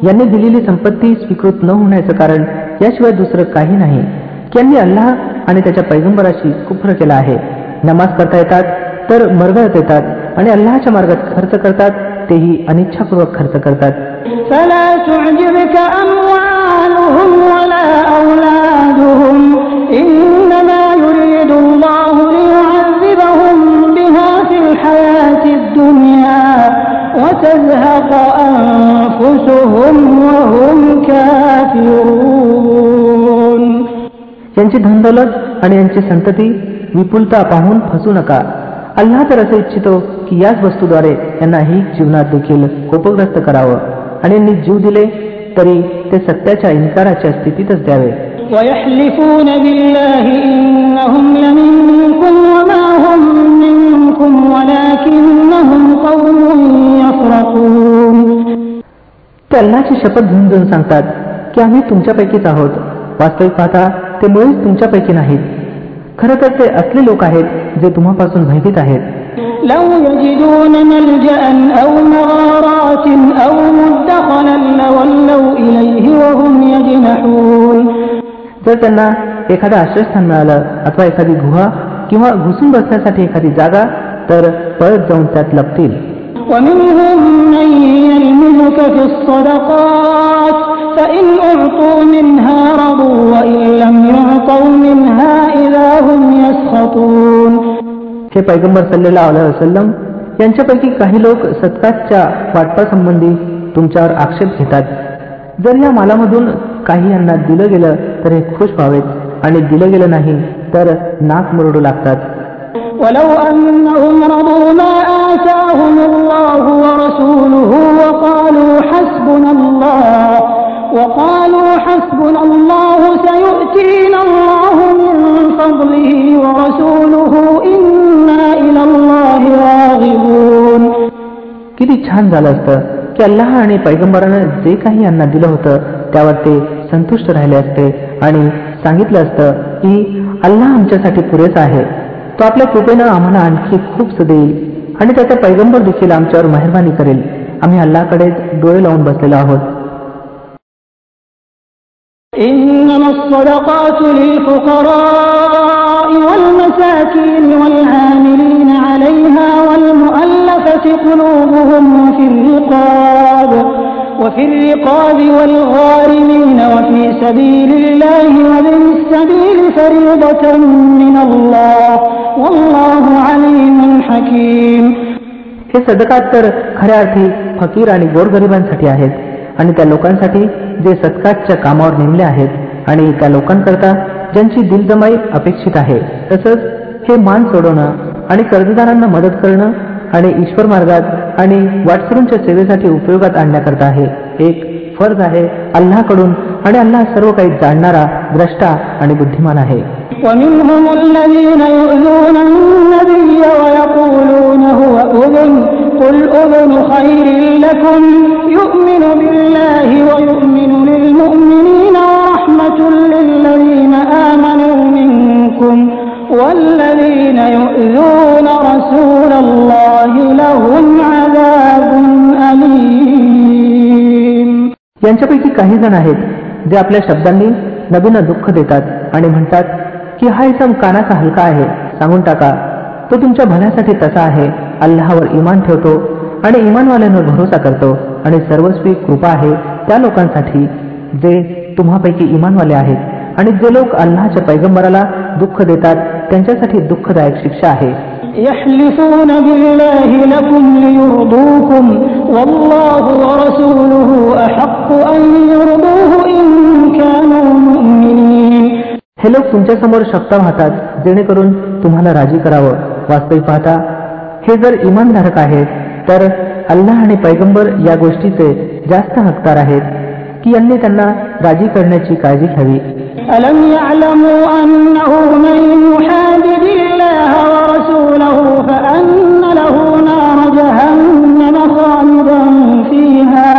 Speaker 3: यांनी दिलेली संपत्ती स्वीकृत न होण्याचं कारण याशिवाय दुसरं काही नाही की यांनी अल्लाह आणि त्याच्या पैगंबराशी कुफ्र केला आहे. नमाज करता येतात तर मरगळत येतात आणि अल्लाहच्या मार्गात खर्च करतात, तेही अनिच्छापूर्वक खर्च करतात.
Speaker 1: فلا تعجبك أموالهم ولا أولادهم إنما يريد الله ليعذبهم بها في الحياة الدنيا وتزهق أنفسهم وهم كافرون.
Speaker 3: यांची धनदौलत आणि यांची संतती विपुलता पाहून फसू नका. अल्लाह तर असे इच्छितो की याच वस्तूद्वारे यांना ही जीवनात देखील कोपग्रस्त करावं आणि यांनी जीव दिले तरी ते सत्याच्या इन्काराच्या स्थितीतच द्यावे.
Speaker 1: ويحلفون بالله إنهم لمنكم وما هم منكم ولكنهم قوم يفرقون.
Speaker 3: ते अल्लाहची शपथ घेऊन घेऊन सांगतात की आम्ही तुमच्यापैकीच आहोत, वास्तविक पाहता ते मुळीच तुमच्यापैकी नाहीत. खरं तर ते असले लोक आहेत जे तुम्हापासून भयभीत आहेत.
Speaker 1: لو يجدون ملجأ أو مغارات أو مدخلا لولوا إليه وهم يجنحون.
Speaker 3: जर त्यांना एखादं आश्रयस्थान मिळालं अथवा एखादी गुहा किंवा घुसून बसण्यासाठी एखादी जागा तर पळत जाऊन त्यात लपतील.
Speaker 4: ومنهم من يلمزك في الصدقات فإن أعطوا منها رضوا وإن لم يعطوا منها إذا هم يسخطون.
Speaker 3: हे पैगंबर सल्लल्लाहु अलैहि वसल्लम, यांच्यापैकी काही लोक सदकाच्या वाटपासंबंधी तुमच्यावर आक्षेप घेतात. जर या मालामधून काही यांना दिलं गेलं तर हे खुश व्हावेत, आणि दिलं गेलं नाही तर नाक मुरडू लागतात.
Speaker 4: ولو أنهم رضوا ما آتاهم الله ورسوله وقالوا حسبنا الله سيؤتينا الله من فضله ورسوله إنا إلى الله راغبون.
Speaker 3: किती छान झालं असतं की अल्लाह आणि पैगंबरानं जे काही यांना दिलं होतं त्यावर ते संतुष्ट राहिले असते आणि सांगितलं असतं की अल्लाह आमच्यासाठी पुरेसा आहे, तो आपल्या कृपेनं आम्हाला आणखी खूप देईल आणि त्याचा पैगंबर देखील आमच्यावर मेहरबानी करेल. आम्ही अल्लाहकडे डोळे लावून बसलेलो आहोत.
Speaker 4: إنما الصدقات للفقراء والمساكين والعاملين عليها والمؤلفة قلوبهم وفي الرقاب والغارمين وفي سبيل الله وابن السبيل فريضة من الله والله عليم حكيم.
Speaker 3: हे सदकात तर खऱ्या अर्थी फकीर आणि गोरगरिबांसाठी आहेत, आणि त्या लोकांसाठी जे सदकाच्या कामावर नेमले आहेत, आणि त्या लोकांकरता ज्यांची दिलजमाई अपेक्षित आहे. तसंच हे मान सोडवणं आणि कर्जदारांना मदत करणं आणि ईश्वर मार्गात आणि वाटसरूंच्या सेवेसाठी उपयोगात आणण्याकरता आहे. एक फर्ज आहे अल्लाहकडून, आणि अल्लाह सर्व काही जाणणारा, द्रष्टा आणि बुद्धिमान आहे.
Speaker 4: ومنهم الذين يؤذون النبي ويقولون هو أذن قل أذن خير لكم يؤمن بالله ويؤمن للمؤمنين ورحمة للذين آمنوا منكم والذين يؤذون رسول الله لهم عذاب أليم.
Speaker 3: यांच्यापैकी काही जण आहेत जे आपल्या शब्दांनी नबींना दुःख देतात आणि म्हणतात की हा इसम कानाचा हलका आहे, सांगून टाका तो तुमच्या भल्यासाठी तसा आहे. अल्लाहवर इमान ठेवतो आणि इमानवाल्यांवर भरोसा करतो, आणि सर्वस्वी कृपा आहे त्या लोकांसाठी जे तुम्हापैकी इमानवाले आहेत. आणि जे लोक अल्लाहच्या पैगंबराला दुःख देतात त्यांच्यासाठी दुःखदायक शिक्षा आहे.
Speaker 4: يحلفون بالله لكم ليرضوكم والله ورسوله أحق أن يرضوه إن كانوا مؤمنين.
Speaker 3: हे लोक तुमच्यासमोर शपथा वाहतात जेणेकरून तुम्हाला राजी करावं. वास्तविक पाहता हे जर इमानधारक आहेत तर अल्लाह आणि पैगंबर या गोष्टीचे जास्त हकदार आहेत की यांनी त्यांना राजी करण्याची काळजी घ्यावी.
Speaker 4: ألم يعلموا أنه من يحادد الله ورسوله فأن له نار جهنم خالدا فيها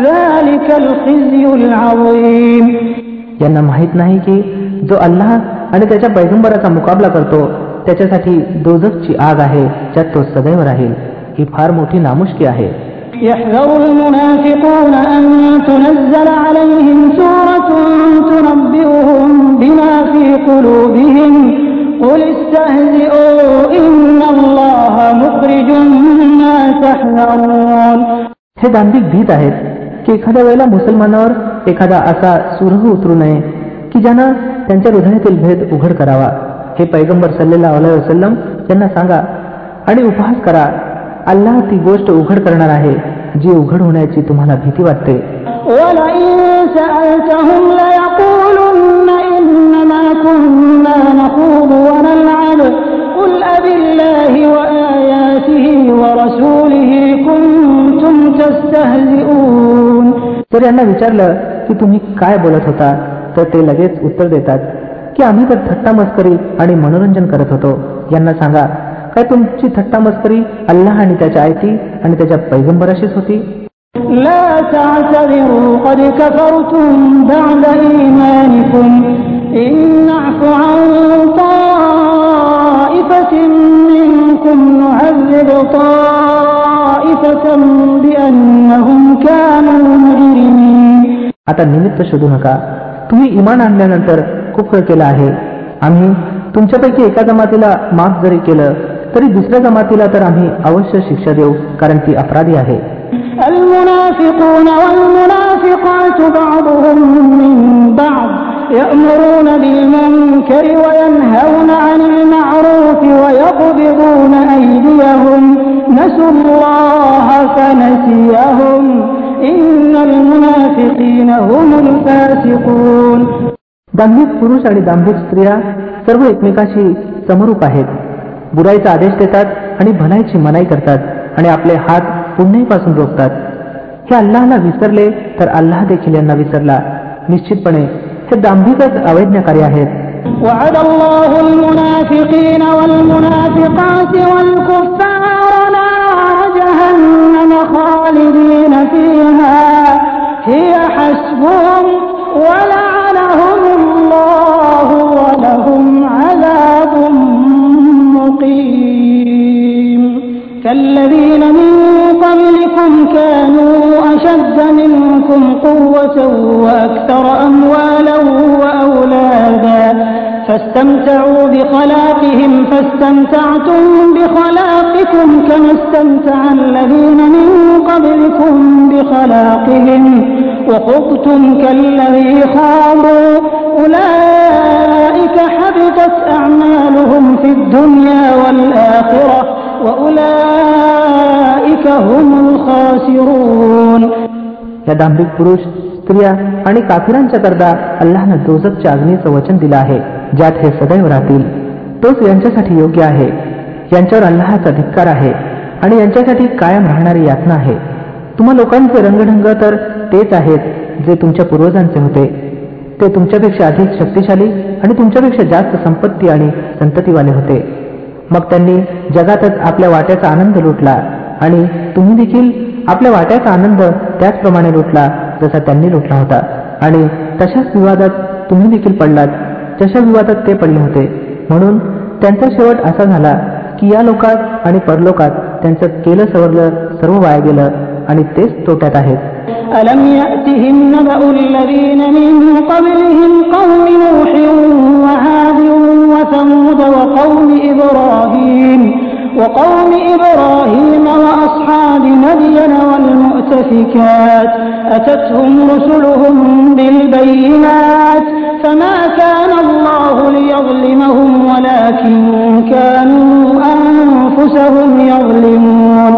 Speaker 4: ذلك الخزي العظيم.
Speaker 3: यांना माहित नाही की जो अल्लाह आणि त्याच्या पैगंबराचा मुकाबला करतो त्याच्यासाठी दोझखची आग आहे ज्यात तो सदैव राहील. ही फार मोठी नामुष्की आहे.
Speaker 4: يحذر المنافقون أن تنزل عليهم سورة تنبئهم بما في قلوبهم قل استهزئوا إن الله مخرج ما تحذرون.
Speaker 3: हे दांभिक भीत आहेत की एखाद्या वेळेला मुसलमानावर एखादा असा सुरह उतरू नये की ज्यानं त्यांच्या हृदयातील भेद उघड करावा. हे पैगंबर सल्लल्लाहु अलैहि वसल्लम यांना सांगा आणि उपहास करा, अल्लाह ती गोष्ट उघड करणार आहे जी उघड होण्याची तुम्हाला भीती वाटते.
Speaker 4: وَلَئِن سَأَلْتَهُمْ لَيَقُولُنَّ إِنَّمَا كُنَّا نَخُوضُ وَنَلْعَبُ قُلْ أَبِاللَّهِ وَآيَاتِهِ وَرَسُولِهِ كُنتُمْ تَسْتَهْزِئُونَ.
Speaker 3: तर यांना विचारलं की तुम्ही काय बोलत होता तर ते लगेच उत्तर देतात की आम्ही तर थट्टा मस्करी आणि मनोरंजन करत होतो. यांना सांगा काय तुमची थट्टा मस्करी अल्लाह आणि त्याच्या आयती आणि त्याच्या पैगंबराशीच होती.
Speaker 4: لا تعتذروا قد كفرتم بعد إيمانكم إن نعف عن طائفة منكم نعذب طائفة بأنهم كانوا مجرمين.
Speaker 3: आता निमित्त शोधू नका, तुम्ही इमान आणल्यानंतर कुफ्र केला आहे. आम्ही तुमच्यापैकी एका जमातीला माफ जरी केलं तरी दुसऱ्या जमातीला तर आम्ही अवश्य शिक्षा देऊ, कारण ती अपराधी आहे.
Speaker 4: المنافقون والمنافقات بعضهم من بعض يأمرون بالمنكر وينهون عن المعروف ويقبضون أيديهم نسوا الله فنسيهم إن المنافقين هم الفاسقون.
Speaker 3: दांभिक पुरुष आणि दांभिक स्त्रिया सर्व एकमेकाशी समरूप आहेत. बुराईचा आदेश देतात आणि भलाईची मनाई करतात आणि आपले हात पुण्याईपासून रोखतात. हे अल्लाहला विसरले तर अल्लाह देखील यांना विसरला. निश्चितपणे हे दांभिकच अवैज्ञाकारी आहेत.
Speaker 4: وعد الله المنافقين والمنافقات والكفار نار جهنم خالدين فيها هي حسبهم ولعنهم الله ولهم عذاب مقيم. كالذين من قبلكم كانوا أشد منكم قوة وأكثر أموالا وأولادا فاستمتعوا بخلاقهم فاستمتعتم بخلاقكم كما استمتع الذين من قبلكم بخلاقهم وخضتم كالذي خاضوا أولئك حبطت أعمالهم في الدنيا والآخرة وأولئك هم الخاسرون.
Speaker 3: या दांभिक पुरुष, स्त्रिया आणि काफिरांच्या करता अल्लाहनं दोझखच्या अग्नीचं वचन दिलं आहे, ज्यात हे सदैव राहतील. तोच यांच्यासाठी योग्य आहे. यांच्यावर अल्लाहचा धिक्कार आहे आणि यांच्यासाठी कायम राहणारी यातना आहे. तुम्हा लोकांचे रंगढंग तर तेच आहेत जे तुमच्या पूर्वजांचे होते. ते तुमच्यापेक्षा अधिक शक्तिशाली आणि तुमच्यापेक्षा जास्त संपत्ती आणि संततीवाले होते. मग त्यांनी जगातच आपल्या वाट्याचा आनंद लुटला आणि तुम्ही देखील आपल्या वाट्याचा आनंद त्याचप्रमाणे लुटला जसा त्यांनी लुटला होता. आणि तशाच विवादात तुम्ही देखील पडलात जशा विवादात ते पडले होते. म्हणून त्यांचा शेवट असा झाला की या लोकात आणि परलोकात त्यांचं केलं सवरलं सर्व वाया गेलं आणि तेच तोट्यात आहेत.
Speaker 4: ألم يأتهم نبأ الذين من قبلهم قوم نوح وعاد وثمود وقوم إبراهيم وأصحاب مدين والمؤتفكات أتتهم رسلهم بالبينات فما كان الله ليظلمهم ولكن كانوا أنفسهم يظلمون.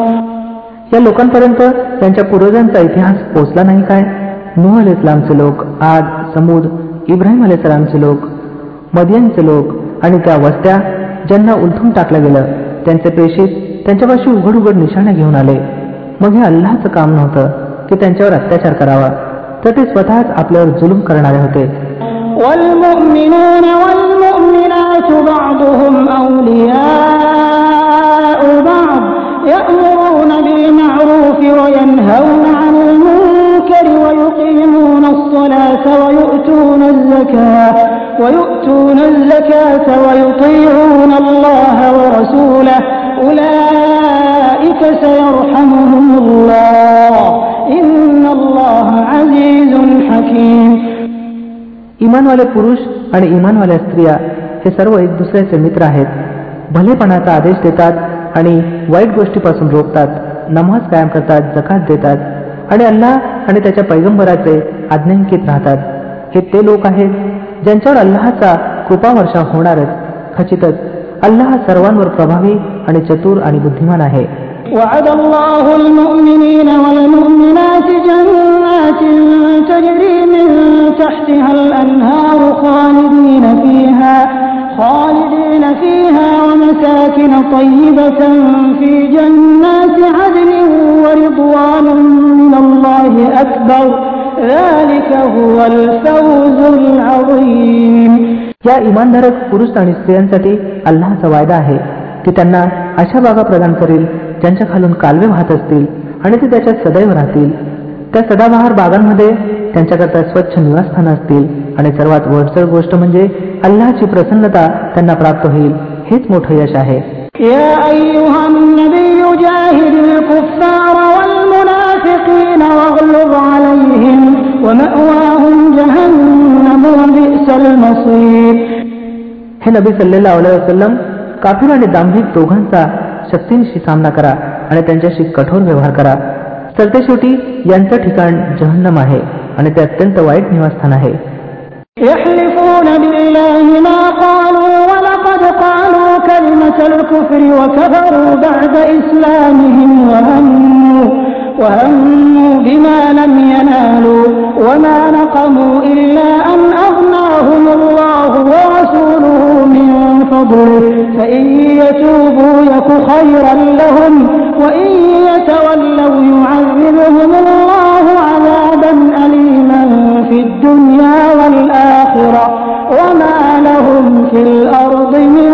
Speaker 3: या लोकांपर्यंत त्यांच्या पूर्वजांचा इतिहास पोचला नाही काय? नूह अलैहिस्सलामचे लोक, आद, समूद, इब्राहिम अलैहिस्सलामचे लोक, मदियनचे लोक आणि त्या वस्त्या ज्यांना उलथून टाकलं गेलं, त्यांचे प्रेषित त्यांच्यापाशी उघड उघड निशाणे घेऊन आले. मग हे अल्लाहचं काम नव्हतं की त्यांच्यावर अत्याचार करावा, तर ते स्वतःच आपल्यावर जुलूम करणारे होते.
Speaker 4: والمؤمنون والمؤمنات بعضهم أولياء بعض يأمرون بالمعروف وينهون عن المنكر ويقيمون الصلاة ويؤتون الزكاة ويطيعون الله ورسوله أولئك سيرحمهم الله إن الله عزيز حكيم.
Speaker 3: इमानवाले पुरुष आणि इमानवाल्या स्त्रिया हे सर्व एक दुसऱ्याचे मित्र आहेत. भलेपणाचा आदेश देतात आणि वाईट गोष्टीपासून रोखतात, नमाज कायम करतात, जकात देतात आणि अल्लाह आणि त्याच्या पैगंबराचे आज्ञांकित राहतात. हे ते लोक आहेत ज्यांच्यावर अल्लाहचा कृपा वर्षाव होणारच. खचितच अल्लाह सर्वांवर प्रभावी आणि चतुर आणि बुद्धिमान आहे.
Speaker 4: وعد الله المؤمنين والمؤمنات جنات تجري من تحتها الأنهار خالدين فيها ومساكن طيبة في جنات عدن ورضوان من الله أكبر ذلك هو الفوز العظيم.
Speaker 3: या इमानधारक पुरुष आणि स्त्रियांसाठी अल्लाहचा वायदा आहे की त्यांना अशा बागा प्रदान करेल ज्यांच्या खालून कालवे वाहत असतील आणि ते त्याच्यात सदैव राहतील. त्या सदाबहार बागांमध्ये त्यांच्याकरता स्वच्छ निवासस्थानं असतील आणि सर्वात वरचढ गोष्ट म्हणजे अल्लाहची प्रसन्नता त्यांना प्राप्त होईल. हेच मोठं यश आहे.
Speaker 4: يا أيها النبي جاهد الكفار والمنافقين واغلظ عليهم ومأواهم جهنم وبئس المصير.
Speaker 3: हे नबी सल्लल्लाहु अलैहि वसल्लम, काफीर आणि दांभिक दोघांचा शक्तीनिशी सामना करा आणि त्यांच्याशी कठोर व्यवहार करा. सरतेशेवटी यांचं ठिकाण जहन्नम आहे आणि ते अत्यंत वाईट निवासस्थान आहे.
Speaker 4: يحلفون بالله ما قالوا ولقد قالوا كلمة الكفر وكفروا بعد إسلامهم وهموا بما لم ينالوا وما نقموا إلا أن أغناهم الله ورسوله من فضله فإن يتوبوا يك خيرا لهم وإن يتولوا يعذبهم الله عذابا أليما في الدنيا والآخرة وما لهم في الأرض من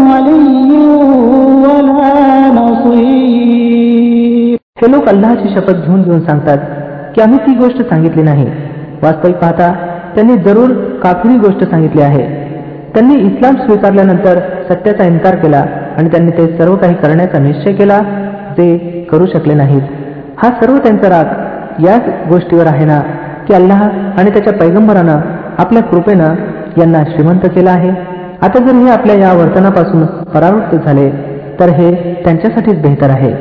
Speaker 4: ولي ولا نصير.
Speaker 3: हे लोक अल्लाहची शपथ घेऊन सांगतात की आम्ही ती गोष्ट सांगितली नाही. वास्तविक पाहता त्यांनी जरूर काफिरी गोष्ट सांगितली आहे. त्यांनी इस्लाम स्वीकारल्यानंतर सत्याचा इन्कार केला आणि त्यांनी ते सर्व काही करण्याचा निश्चय केला जे करू शकले नाहीत. हा सर्व त्यांचा राग याच गोष्टीवर आहे ना की अल्लाह आणि त्याच्या पैगंबरानं आपल्या कृपेनं यांना श्रीमंत केला आहे. आता जर हे आपल्या या वर्तनापासून परावृत्त झाले तर हे त्यांच्यासाठीच बेहतर आहे.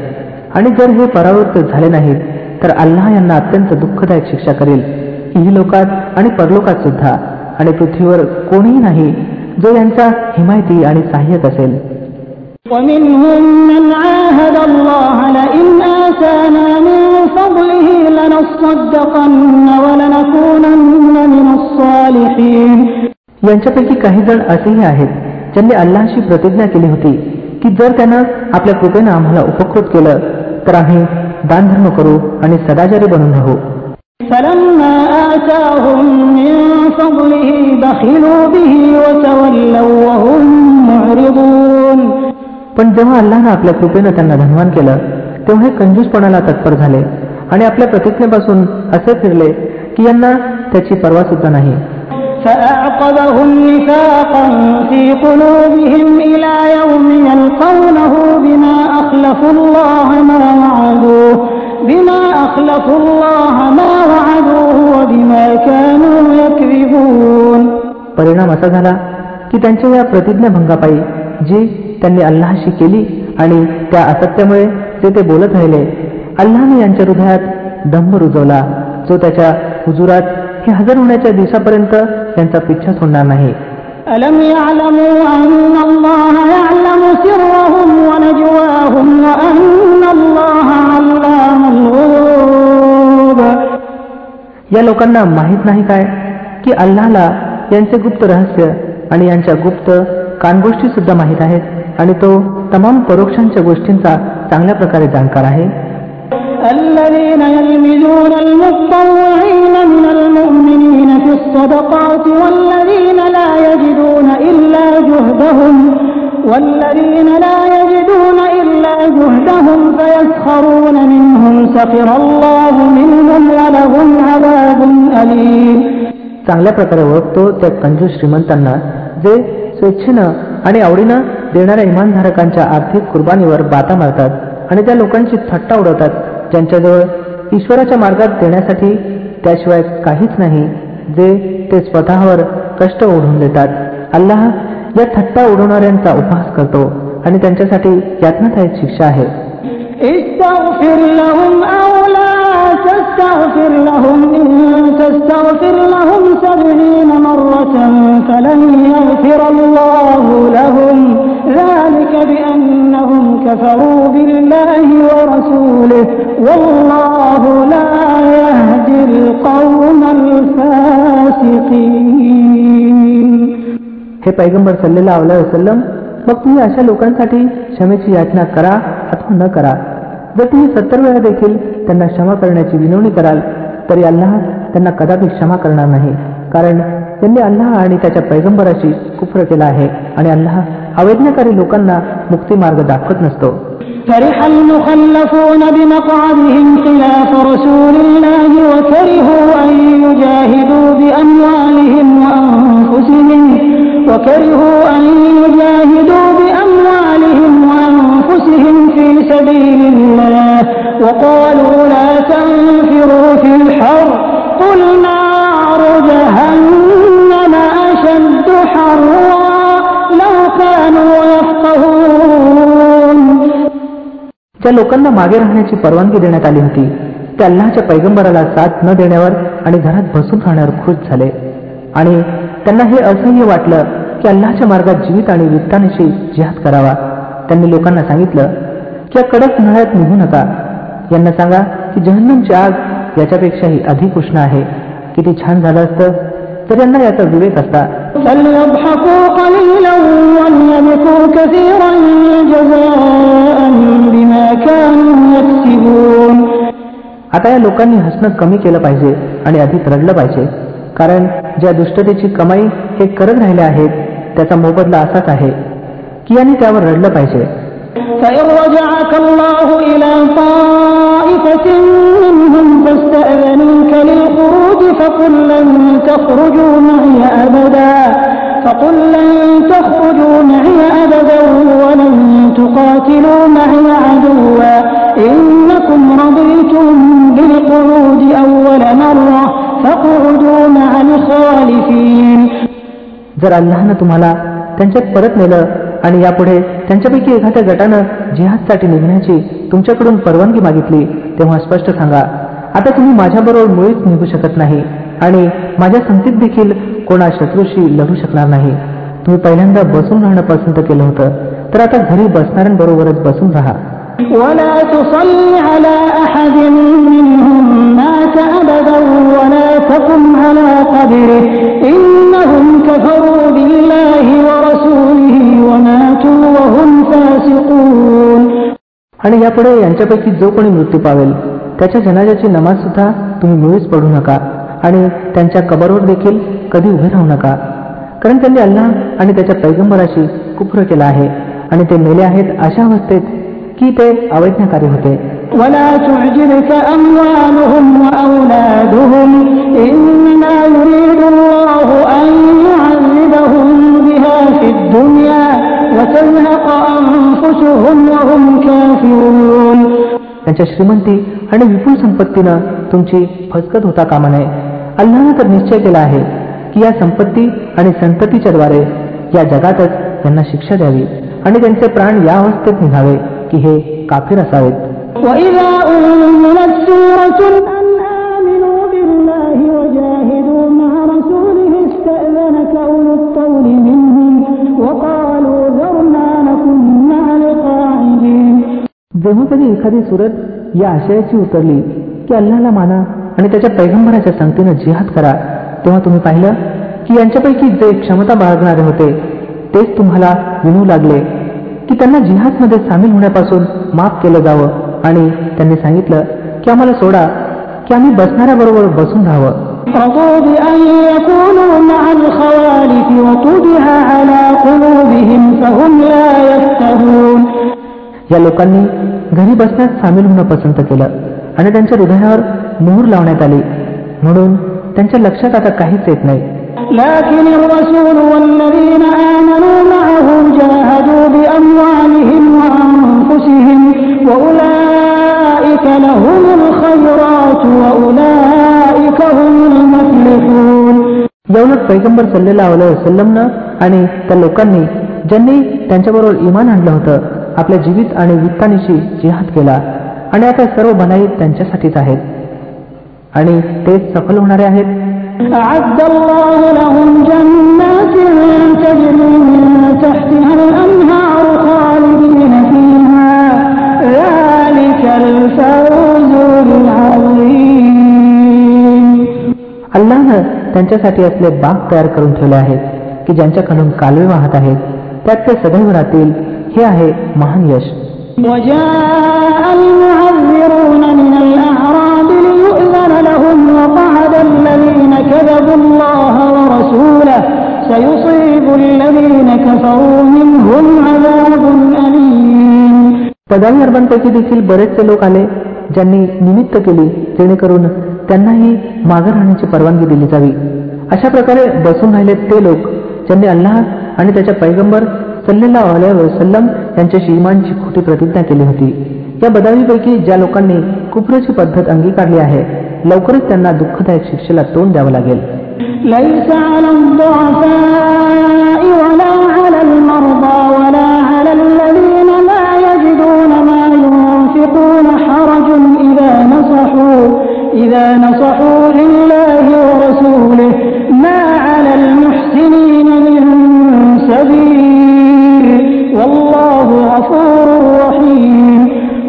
Speaker 3: आणि जर हे परावृत्त झाले नाहीत तर अल्लाह यांना अत्यंत दुःखदायक शिक्षा करेल, ही लोकात आणि परलोकात सुद्धा. आणि पृथ्वीवर कोणीही नाही जो यांचा हिमायती आणि सहाय्यक असेल.
Speaker 4: ومنهم من عاهد الله لئن آتانا من فضله لنصدقن ولنكونن من الصالحين.
Speaker 3: यांच्यापैकी काही जण असेही आहेत ज्यांनी अल्लाहशी प्रतिज्ञा केली होती की जर त्यानं आपल्या कृपेनं आम्हाला उपकृत केलं तर आम्ही दानधर्म करू आणि सदाचारी बनून राहू.
Speaker 4: فلما آتاهم من فضله بخلوا به وتولوا وهم معرضون.
Speaker 3: पण जेव्हा अल्लाहनं आपल्या कृपेनं त्यांना धनवान केलं तेव्हा हे कंजूसपणाला तत्पर झाले आणि आपल्या प्रतिज्ञेपासून असे फिरले की यांना त्याची पर्वा सुद्धा नाही.
Speaker 4: فأعقبهم نفاقا في قلوبهم إلى يوم يلقونه بما أخلفوا الله ما وعدوه وبما كانوا يكذبون.
Speaker 3: परिणाम असा झाला की त्यांच्या या प्रतिज्ञाभंगापायी जी त्यांनी अल्लाहशी केली आणि त्या असत्यामुळे ते बोलत राहिले, अल्लाहने यांच्या हृदयात दंभ रुजवला जो त्याच्या हुजुरात हे हजर होण्याच्या दिवसापर्यंत त्यांचा पिच्छा सोडणार नाही.
Speaker 4: ألم يعلموا أن الله يعلم سرهم ونجواهم وأن الله علام الغيوب.
Speaker 3: या लोकांना माहीत नाही काय की अल्लाहला यांचे गुप्त रहस्य आणि यांच्या गुप्त कानगोष्टी सुद्धा माहीत आहेत आणि तो तमाम परोक्षांच्या गोष्टींचा चांगल्या प्रकारे जाणकार आहे.
Speaker 4: الذين يلمزون المتطوعين من المؤمنين في الصدقات والذين لا يجدون إلا جهدهم فيسخرون منهم سخر الله منهم ولهم عذاب أليم.
Speaker 3: चांगल्या प्रकारे ओळखतो त्या कंजूस श्रीमंतांना जे स्वेच्छेनं आणि आवडीनं देणाऱ्या इमानधारकांच्या आर्थिक कुर्बानीवर बाता मारतात आणि त्या लोकांची थट्टा उडवतात ज्यांच्याजवळ ईश्वराच्या मार्गात देण्यासाठी त्याशिवाय काहीच नाही जे ते स्वतःवर कष्ट ओढून देतात. अल्लाह या थट्टा उडवणाऱ्यांचा उपहास करतो आणि त्यांच्यासाठी यातनादायक शिक्षा आहे.
Speaker 4: استغفر لهم أو لا تستغفر لهم إن تستغفر لهم 70 مرة فلن يغفر الله لهم ذلك بأنهم كفروا بالله ورسوله والله لا يهدي القوم الفاسقين.
Speaker 3: हे पैगंबर सल्लल्लाहु अलैहि वसल्लम, मग तुम्ही अशा लोकांसाठी क्षमेची याचना करा अथवा न करा. जर तुम्ही 70 वेळा देखील त्यांना क्षमा करण्याची विनवणी कराल तरी अल्लाह त्यांना कदापि क्षमा करणार नाही, कारण त्यांनी अल्लाह आणि त्याच्या पैगंबराशी कुफ्र केला आहे आणि अल्लाह अवैज्ञाकारी लोकांना मुक्ती मार्ग दाखवत नसतो.
Speaker 4: فرح المخلفون بمقعدهم خلاف رسول الله وكرهوا أن يجاهدوا بأموالهم وأنفسهم في سبيل الله وقالوا لا تنفروا في الحر قل نار جهنم أشد حرا لو كانوا يفقهون.
Speaker 3: त्या लोकांना मागे राहण्याची परवानगी देण्यात आली होती ते अल्लाहच्या पैगंबराला साथ न देण्यावर आणि घरात बसून राहण्यावर खुश झाले आणि त्यांना हे असह्य वाटलं की अल्लाहच्या मार्गात जीवित आणि वित्तानिशी जिहाद करावा. त्यांनी लोकांना सांगितलं की या कडक उन्हाळ्यात निघू नका. यांना सांगा की जहन्नमची आग याच्यापेक्षाही अधिक उष्ण आहे. किती छान झालं असतं तर यांना याचा विवेक असता. आता या लोकांनी हसणं कमी केलं पाहिजे आणि अधिक रडलं पाहिजे, कारण ज्या दुष्टतेची कमाई हे करत राहिले आहेत त्याचा मोबदला असाच आहे की यांनी त्यावर रडलं पाहिजे.
Speaker 4: فإن رجعك الله إلى طائفة منهم فاستأذنوك للخروج فقل لن تخرجوا معي أبدا ولن تقاتلوا معي عدوا إنكم رضيتم بالقعود أول مرة فاقعدوا مع الخالفين.
Speaker 3: जर अल्लाहनं तुम्हाला त्यांच्यात परत नेलं आणि यापुढे त्यांच्यापैकी एखाद्या गटानं जिहादसाठी निघण्याची तुमच्याकडून परवानगी मागितली तेव्हा स्पष्ट सांगा, आता तुम्ही माझ्याबरोबर मुळीच निघू शकत नाही आणि माझ्या संगतीत देखील कोणा शत्रूशी लढू शकणार नाही. तुम्ही पहिल्यांदा बसून राहणं पसंत केलं होतं तर आता घरी बसणाऱ्यांबरोबरच बसून राहा.
Speaker 4: ولا تصل على أحد منهم مات أبدا ولا تقم على قبره إنهم كفروا بالله ورسوله وماتوا وهم فاسقون.
Speaker 3: आणि यापुढे यांच्यापैकी जो कोणी मृत्यू पावेल त्याच्या जनाजाची नमाज सुद्धा तुम्ही मुळीच पढू नका आणि त्यांच्या कबरवर देखील कधी उभे राहू नका, कारण त्यांनी अल्लाह आणि त्याच्या पैगंबराशी कुफ्र केला आहे आणि ते मेले आहेत अशा अवस्थेत की ते अवैज्ञाकारी होते.
Speaker 4: ولا تعجبك أموالهم وأولادهم إنما يريد الله أن يعذبهم بها في الدنيا وتزهق أنفسهم وهم كافرون.
Speaker 3: त्यांच्या श्रीमंती आणि विपुल संपत्तीनं तुमची फसगत होता कामा नये. अल्लाहने तर निश्चय केला आहे की या संपत्ती आणि संततीच्या द्वारे या जगातच त्यांना शिक्षा द्यावी आणि त्यांचे प्राण या अवस्थेत निघावे की हे काफिर असावेत.
Speaker 4: وَإِذَا أُنزِلَتْ سُورَةٌ أَنْ آمِنُوا بِاللَّهِ وَجَاهِدُوا مَعَ رَسُولِهِ اسْتَأْذَنَكَ أُولُو الطَّوْلِ مِنْهُمْ وَقَالُوا ذَرْنَا نَكُن مَعَ الْقَاعِدِينَ.
Speaker 3: जेव्हा कधी एखादी सूरत या आशयाची उतरली की अल्लाहला माना आणि त्याच्या पैगंबराच्या संगतीनं जिहाद करा, तेव्हा तुम्ही पाहिलं की यांच्यापैकी जे क्षमता बाळगणारे होते तेच तुम्हाला विनू लागले की त्यांना जिहादमध्ये सामील होण्यापासून माफ केलं जावं आणि त्यांनी सांगितलं की आम्हाला सोडा की आम्ही बसणाऱ्याबरोबर बसून राहावं.
Speaker 4: رضوا بأن يكونوا مع الخوالف وطبع على قلوبهم فهم لا يفقهون.
Speaker 3: या लोकांनी घरी बसण्यात सामील होणं पसंत केलं आणि त्यांच्या हृदयावर मोहर लावण्यात आली म्हणून त्यांच्या लक्षात आता काहीच येत नाही.
Speaker 4: لكن الرسول والذين آمنوا معه جاهدوا بأموالهم وأنفسهم وأولئك لهم الخيرات وأولئك هم المفلحون.
Speaker 3: याउलट पैगंबर सल्लल्लाहु अलैहि वसल्लमनं आणि त्या लोकांनी ज्यांनी त्यांच्याबरोबर इमान आणलं होतं आपल्या जीवित आणि वित्तानिशी जिहाद केला आणि आता सर्व भलाई त्यांच्यासाठीच आहेत आणि तेच सफल होणारे आहेत.
Speaker 4: أعد الله لهم جنات تجري من تحتها الأنهار خالدين فيها ذلك الفوز العظيم.
Speaker 3: अल्लाहनं त्यांच्यासाठी असले बाग तयार करून ठेवले आहेत की ज्यांच्याकडून कालवे वाहत आहेत त्यात ते सदैव राहतील. हे आहे महान यश.
Speaker 4: وجاء المعذرون من الأعراب ليؤذن لهم وقعد الذين كذبوا الله ورسوله سيصيب الذين كفروا منهم عذاب أليم.
Speaker 3: पदावी अरबांपैकी देखील बरेचसे लोक आले ज्यांनी निमित्त केली जेणेकरून त्यांनाही मागे राहण्याची परवानगी दिली जावी. अशा प्रकारे बसून राहिले ते लोक ज्यांनी अल्लाह आणि त्याच्या पैगंबर सल्लल्लाहु अलैहि वसल्लम यांच्याशी ईमानची खोटी प्रतिज्ञा केली होती. या बदावीपैकी ज्या लोकांनी कुफ्रची पद्धत अंगीकारली आहे लवकरच त्यांना दुःखदायक शिक्षेला तोंड द्यावं लागेल.
Speaker 4: ليس على الضعفاء ولا على المرضى ولا على الذين لا يجدون ما ينفقون إذا نصحوا لله ورسوله ما على المحسنين من سبيل والله غفور رحيم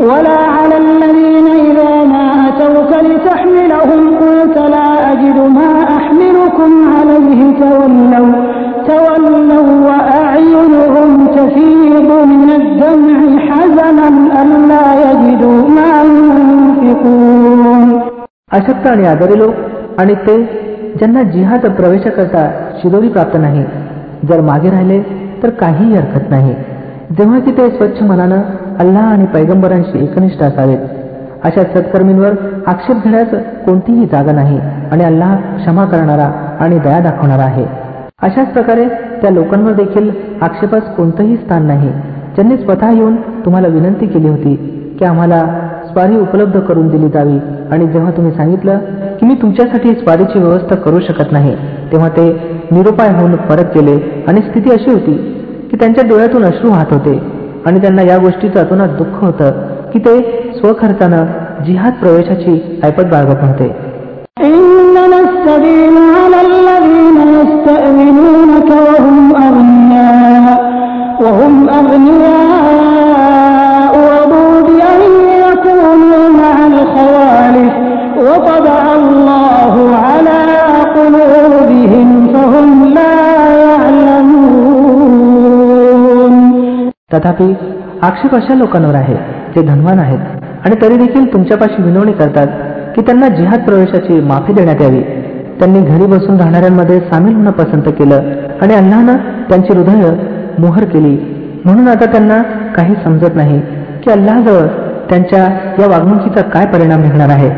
Speaker 4: ولا على الذين إذا ما أتوك لتحملهم قلت لا أجد ما أحملكم عليه تولوا وأعينهم تفيض من الدمع حزنا ألا يجدوا ما ينفقون.
Speaker 3: अशक्त आणि आजारी लोक आणि ते ज्यांना जिहाद प्रवेशाकरता शिदोरी प्राप्त नाही, जर मागे राहिले तर काहीही हरकत नाही, जेव्हा की ते स्वच्छ मनानं अल्लाह आणि पैगंबरांशी एकनिष्ठ असावेत. अशा सत्कर्मींवर आक्षेप घेण्यास कोणतीही जागा नाही आणि अल्लाह क्षमा करणारा आणि दया दाखवणारा आहे. अशाच प्रकारे त्या लोकांवर देखील आक्षेपास कोणतंही स्थान नाही ज्यांनी स्वतः येऊन तुम्हाला विनंती केली होती की आम्हाला स्वारी उपलब्ध करून दिली जावी, आणि जेव्हा तुम्ही सांगितलं की मी तुमच्यासाठी स्वारीची व्यवस्था करू शकत नाही, तेव्हा ते निरुपाय होऊन परत गेले आणि स्थिती अशी होती की त्यांच्या डोळ्यातून अश्रू वाहत होते आणि त्यांना या गोष्टीचं अतोनात दुःख होतं की ते स्वखर्चानं जिहाद प्रवेशाची ऐपत बाळगत नव्हते.
Speaker 4: إنما السبيل على الذين يستأذنونك وهم أغنياء رضوا بأن يكونوا مع الخوالف وطبع الله على قلوبهم فهم لا يعلمون.
Speaker 3: तथापि आक्षेप अशा लोकांवर आहे जे धनवान आहेत आणि तरी देखील तुमच्यापाशी विनवणी करतात की त्यांना जिहाद प्रवेशाची माफी देण्यात यावी. त्यांनी घरी बसून राहणाऱ्यांमध्ये सामील होणं पसंत केलं आणि अल्लाहनं त्यांची हृदय मोहर केली, म्हणून आता त्यांना काही समजत नाही की अल्लाहजवळ त्यांच्या या वागणुकीचा काय परिणाम निघणार आहे.